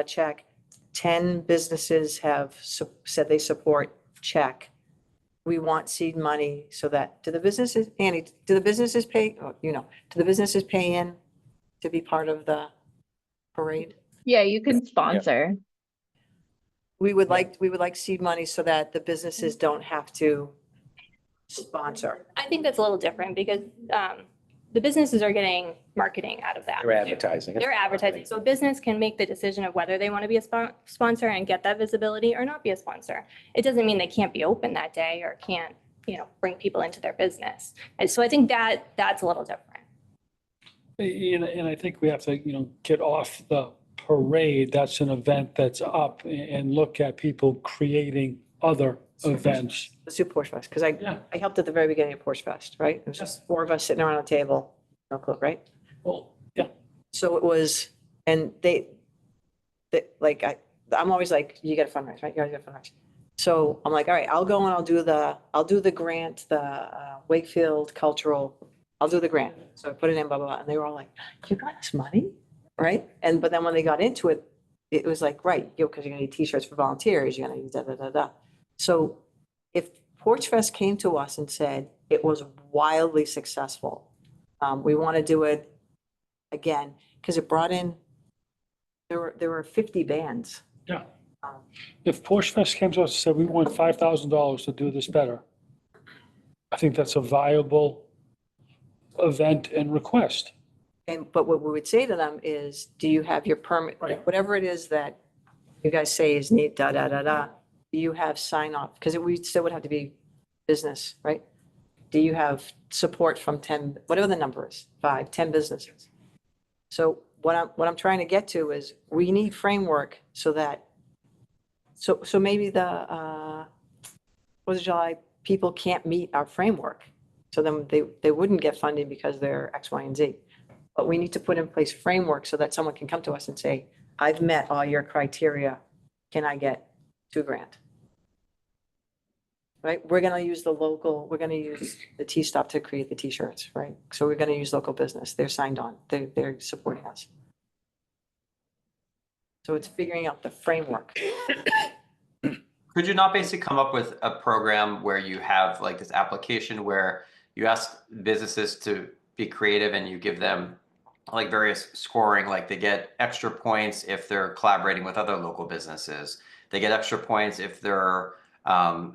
check. 10 businesses have said they support, check. We want seed money so that, do the businesses pay, do the businesses pay in to be part of the parade? Yeah, you can sponsor. We would like seed money so that the businesses don't have to sponsor. I think that's a little different because the businesses are getting marketing out of that. They're advertising. They're advertising. So a business can make the decision of whether they want to be a sponsor and get that visibility or not be a sponsor. It doesn't mean they can't be open that day or can't, bring people into their business. And so I think that's a little different. And I think we have to, get off the parade. That's an event that's up and look at people creating other events. Let's do Porch Fest, because I helped at the very beginning of Porch Fest, right? It was just 4 of us sitting around a table, no clue, right? Well, yeah. So it was, and I'm always like, you gotta fundraise, right? You gotta fundraise. So I'm like, all right, I'll go and I'll do the grant, the Wakefield Cultural, I'll do the grant. So I put it in, blah, blah, blah. And they were all like, you got us money, right? But then when they got into it, it was like, right, because you're gonna need t-shirts for volunteers, you're gonna need da. So if Porch Fest came to us and said it was wildly successful, we want to do it again, because it brought in, there were 50 bands. Yeah. If Porch Fest came to us and said, we want $5,000 to do this better, I think that's a viable event and request. But what we would say to them is, do you have your permit, Right. whatever it is that you guys say is neat, da, da, da, da, do you have sign off? Because we still would have to be business, right? Do you have support from 10, whatever the number is, 5, 10 businesses? So what I'm trying to get to is we need framework so that, so maybe the, Fourth of July people can't meet our framework. So then they wouldn't get funding because they're X, Y, and Z. But we need to put in place framework so that someone can come to us and say, I've met all your criteria. Can I get $2,000? Right? We're going to use we're going to use the T-Stop to create the T-shirts, right? So we're going to use local business. They're signed on. They're supporting us. So it's figuring out the framework. Could you not basically come up with a program where you have like this application where you ask businesses to be creative and you give them like various scoring, like they get extra points if they're collaborating with other local businesses. They get extra points if they're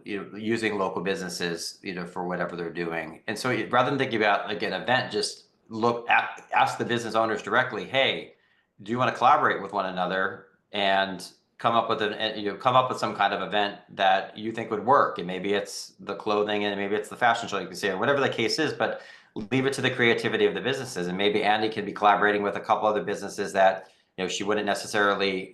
using local businesses, for whatever they're doing. And so rather than thinking about like an event, just ask the business owners directly, hey, do you want to collaborate with one another and come up with some kind of event that you think would work? And maybe it's the clothing and maybe it's the fashion show, you can say, or whatever the case is, but leave it to the creativity of the businesses. And maybe Andy can be collaborating with a couple other businesses that, she wouldn't necessarily,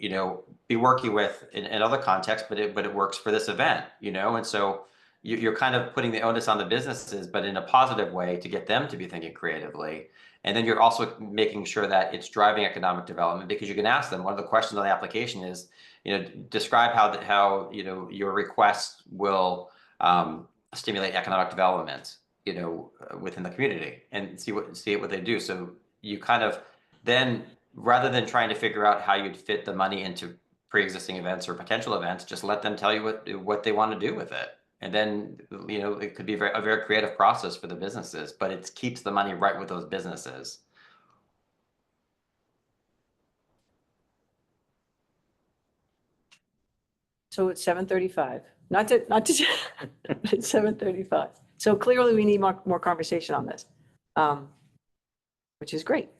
be working with in other contexts, but it works for this event, and so you're kind of putting the onus on the businesses, but in a positive way to get them to be thinking creatively. And then you're also making sure that it's driving economic development, because you can ask them, one of the questions on the application is, describe how your request will stimulate economic development, within the community, and see what they do. So you kind of then, rather than trying to figure out how you'd fit the money into pre-existing events or potential events, just let them tell you what they want to do with it. And then, it could be a very creative process for the businesses, but it keeps the money right with those businesses. So it's 7:35, not to, it's 7:35. So clearly we need more conversation on this, which is great.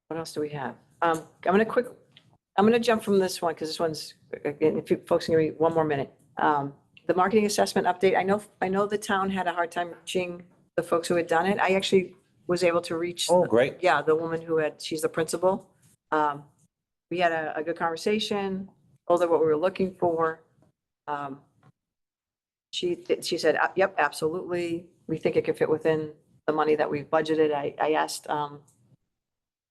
What else do we have? I'm going to jump from this one because this one's, again, if you folks can give me one more minute. The marketing assessment update, I know the town had a hard time reaching the folks who had done it. I actually was able to reach. Oh, great. Yeah, the woman she's the principal. We had a good conversation, told her what we were looking for. She said, yep, absolutely. We think it could fit within the money that we've budgeted. I asked,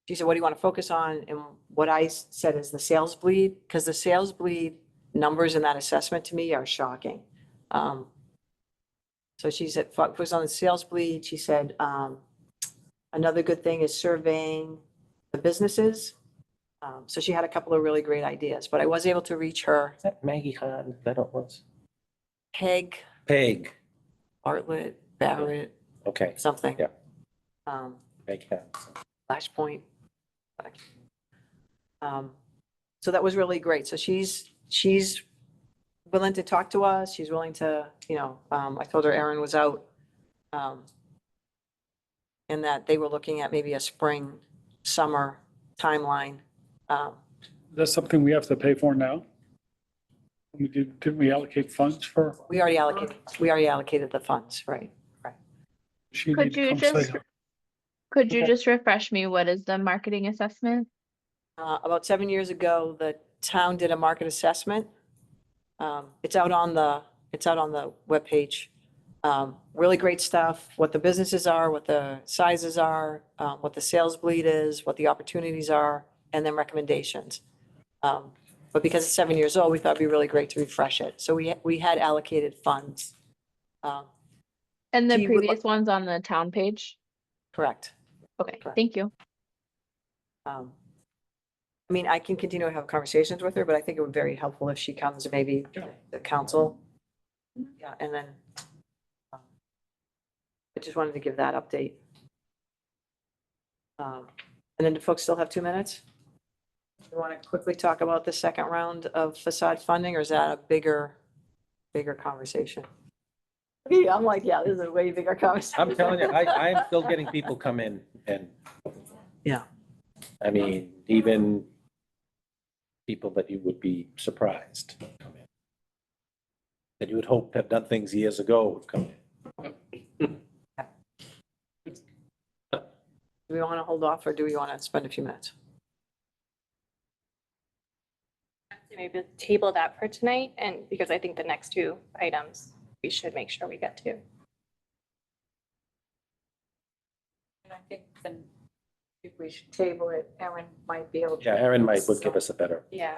she said, what do you want to focus on? And what I said is the sales bleed, because the sales bleed numbers in that assessment to me are shocking. So she said, focus on the sales bleed. She said, another good thing is surveying the businesses. So she had a couple of really great ideas, but I was able to reach her. Is that Maggie Hahn? That it was? Peg, Bartlett, Barrett, Okay. something. Yeah. Maggie Hahn. Flashpoint. So that was really great. So she's willing to talk to us. She's willing to, I told her Erin was out. And that they were looking at maybe a spring, summer timeline. That's something we have to pay for now? Didn't we allocate funds for? We already allocated the funds, right? She need Could to you come say- just refresh me, what is the marketing assessment? About 7 years ago, the town did a market assessment. It's out on the webpage. Really great stuff, what the businesses are, what the sizes are, what the sales bleed is, what the opportunities are, and then recommendations. But because it's 7 years old, we thought it'd be really great to refresh it. So we had allocated funds. And the Do you would previous one's on the town page? Correct. Okay, Correct. thank you. I mean, I can continue to have conversations with her, but I think it would be very helpful if she comes, maybe the council. Yeah, and then I just wanted to give that update. And then do folks still have 2 minutes? You want to quickly talk about the second round of facade funding, or is that a bigger conversation? Yeah, I'm like, yeah, this is a way bigger conversation. I'm telling you, I am still getting people come in and. Yeah. I mean, even people that you would be surprised come in. That you would hope have done things years ago would come in. Do we want to hold off or do we want to spend a few minutes? Maybe table that for tonight, and because I think the next two items we should make sure we get to. And I think then if we should table it, Erin might be able to. Yeah, Erin would give us a better, Yeah,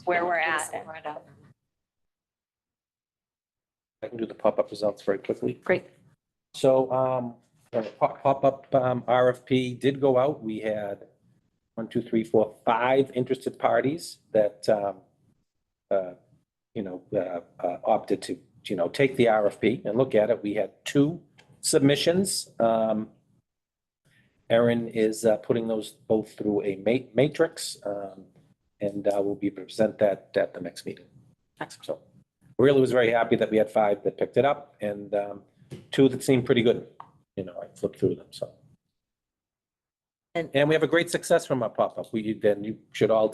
where we're give us at. some word up. I can do the pop-up results very quickly. Great. So, pop-up RFP did go out. We had 5 interested parties that, opted to, take the RFP and look at it. We had 2 submissions. Erin is putting those both through a matrix, and we'll be present that at the next meeting. So really was very happy that we had 5 that picked it up and 2 that seemed pretty good. I flipped through them, so. And we have a great success from our pop-up. Then you should all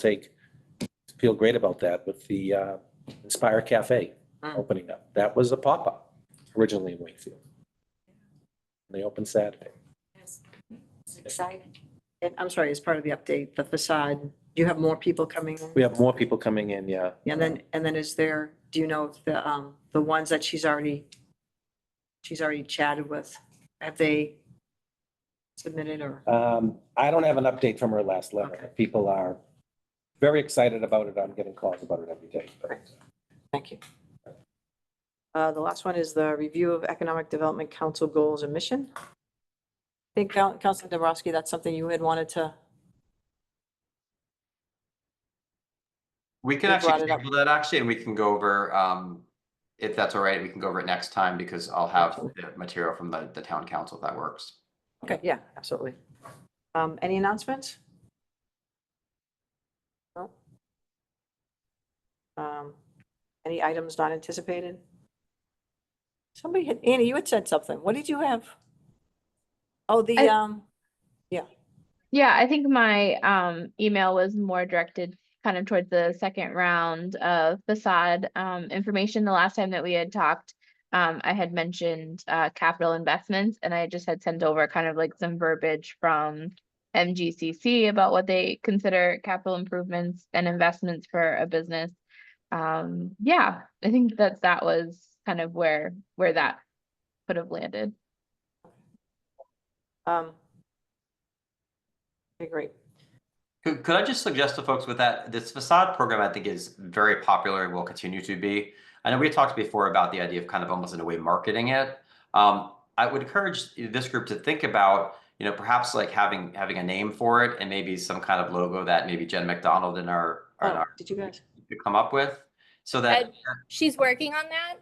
feel great about that with the Inspire Cafe opening up. That was a pop-up originally in Wakefield. They opened Saturday. Yes, it's exciting. And I'm sorry, as part of the update, the facade, do you have more people coming in? We have more people coming in, yeah. And then is there, do you know if the ones that she's already chatted with, have they submitted or? I don't have an update from her last letter. Okay. People are very excited about it. I'm getting calls about it every day. But Thank you. The last one is the review of Economic Development Council goals and mission. I think, Councilor Dabrowski, that's something you had wanted to. We can You brought actually it up. table that actually, and we can go over, if that's all right, we can go over it next time because I'll have the material from the town council if that works. Okay, yeah, absolutely. Any announcements? No? Any items not anticipated? Somebody had, Annie, you had said something. What did you have? Oh, Yeah, I think my email was more directed kind of towards the second round of facade information. The last time that we had talked, I had mentioned capital investments, and I just had sent over kind of like some verbiage from MGCC about what they consider capital improvements and investments for a business. Yeah, I think that was kind of where that could have landed. Okay, great. Could I just suggest to folks with that, this facade program, I think is very popular and will continue to be. I know we talked before about the idea of kind of almost in a way marketing it. I would encourage this group to think about, perhaps like having a name for it and maybe some kind of logo that maybe Jen McDonald in our Did you guys? could come up with so that. She's working on that.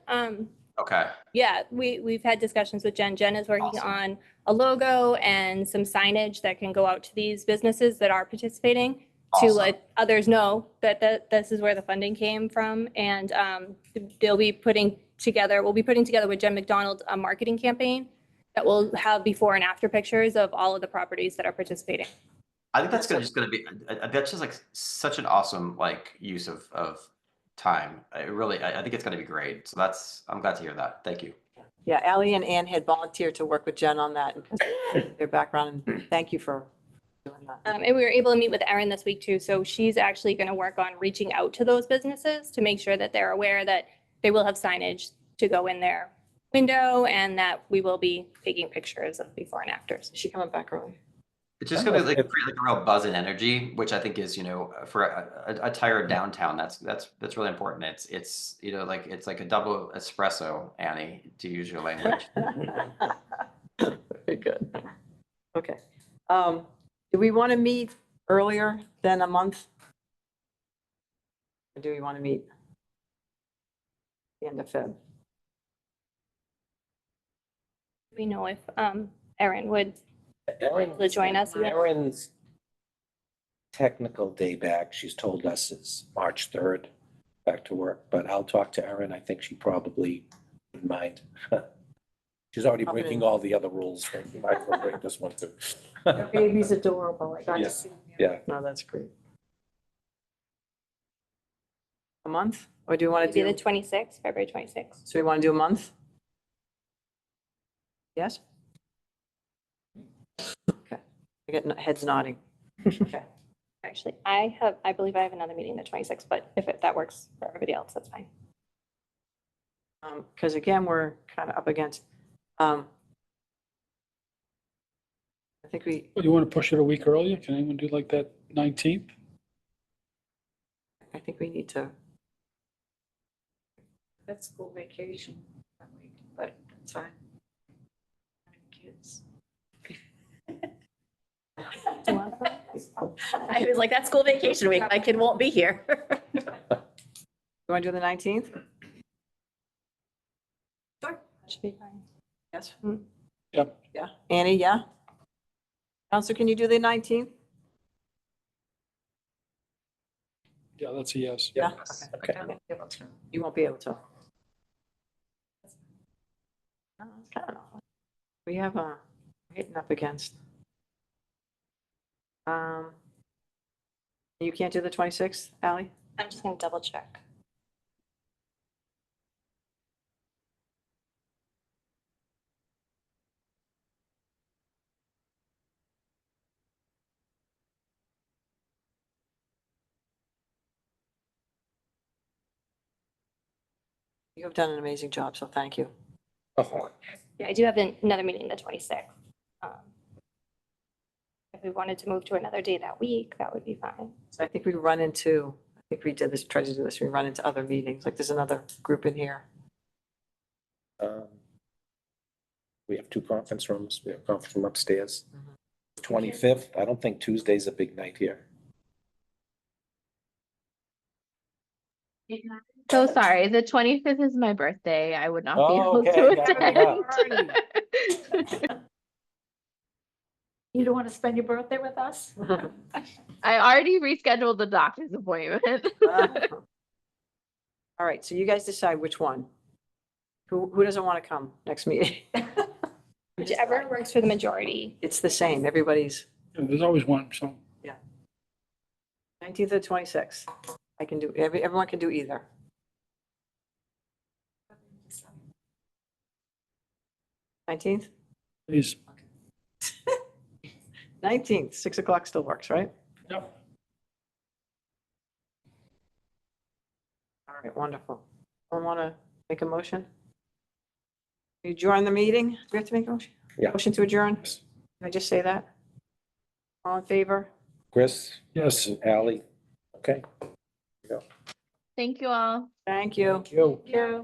Okay. Yeah, we've had discussions with Jen. Jen is working on a logo and some signage that can go out to these businesses that are participating to let others know that this is where the funding came from. And we'll be putting together with Jen McDonald a marketing campaign that will have before and after pictures of all of the properties that are participating. I think that's just going to be, that's just like such an awesome use of time. I think it's going to be great. So I'm glad to hear that. Thank you. Yeah, Ally and Ann had volunteered to work with Jen on that because of their background. And thank you for doing that. And we were able to meet with Erin this week too. So she's actually going to work on reaching out to those businesses to make sure that they're aware that they will have signage to go in their window and that we will be taking pictures of before and afters. Is she coming back early? It's just going to create like a real buzz and energy, which I think is, for a tired downtown, that's really important. It's it's like a double espresso, Annie, to use your language. Very good. Okay. Do we want to meet earlier than a month? Or do we want to meet the end of Feb? We know if Erin would join us. Erin's technical day back, she's told us, is March 3rd, back to work, but I'll talk to Erin. I think she probably wouldn't mind. She's already Up and breaking in. all the other rules, so you might as well break this one too. The baby's adorable. I got Yeah. to see him. Yeah, No, that's great. A month? Or do you want to Maybe the do, 26th, February 26th. so we want to do a month? Yes? Okay. I get heads nodding. Okay. Actually, I believe I have another meeting the 26th, but if that works for everybody else, that's fine. Because again, we're kind of up against, I think we, Do you want to push it a week earlier? Can anyone do like that 19th? I think we need to, That's school vacation that week, but that's fine. Kids. I was like, that's school vacation week. My kid won't be here. you want to do the 19th? That should be fine. Yes. Yep. Yeah. Annie, yeah? Counselor, can you do the 19th? Yeah, that's a yes. Yeah. okay. I won't be able to. You won't be able to. I don't know. We have a, hitting up against. You can't do the 26th, Ally? I'm just gonna double check. You have done an amazing job, so thank you. Oh, Yeah, I do have another meeting the 26th. If we wanted to move to another day that week, that would be fine. So I think we run into, I think we did this, tried to do this, we run into other meetings, like there's another group in here. We have two conference rooms. We have a conference room upstairs. 25th, I don't think Tuesday's a big night here. So sorry, the 25th is my birthday. I would not be Oh, able okay, to yeah, attend. You don't want to spend your birthday with us? I already rescheduled the doctor's appointment. All right, so you guys decide which one. Who doesn't want to come next meeting? Whichever works for the majority. It's the same, everybody's There's always one, so. 19th or 26th. I can do, everyone can do either. 19th? Please. 19th, 6 o'clock still works, right? Yep. All right, wonderful. Someone want to make a motion? You adjourn the meeting? Do we have to make a motion? Yeah. Motion to adjourn? Can I just say that? All in favor? Chris? Yes. And Ally? Okay. Thank you all. Thank you. Thank you. Yeah.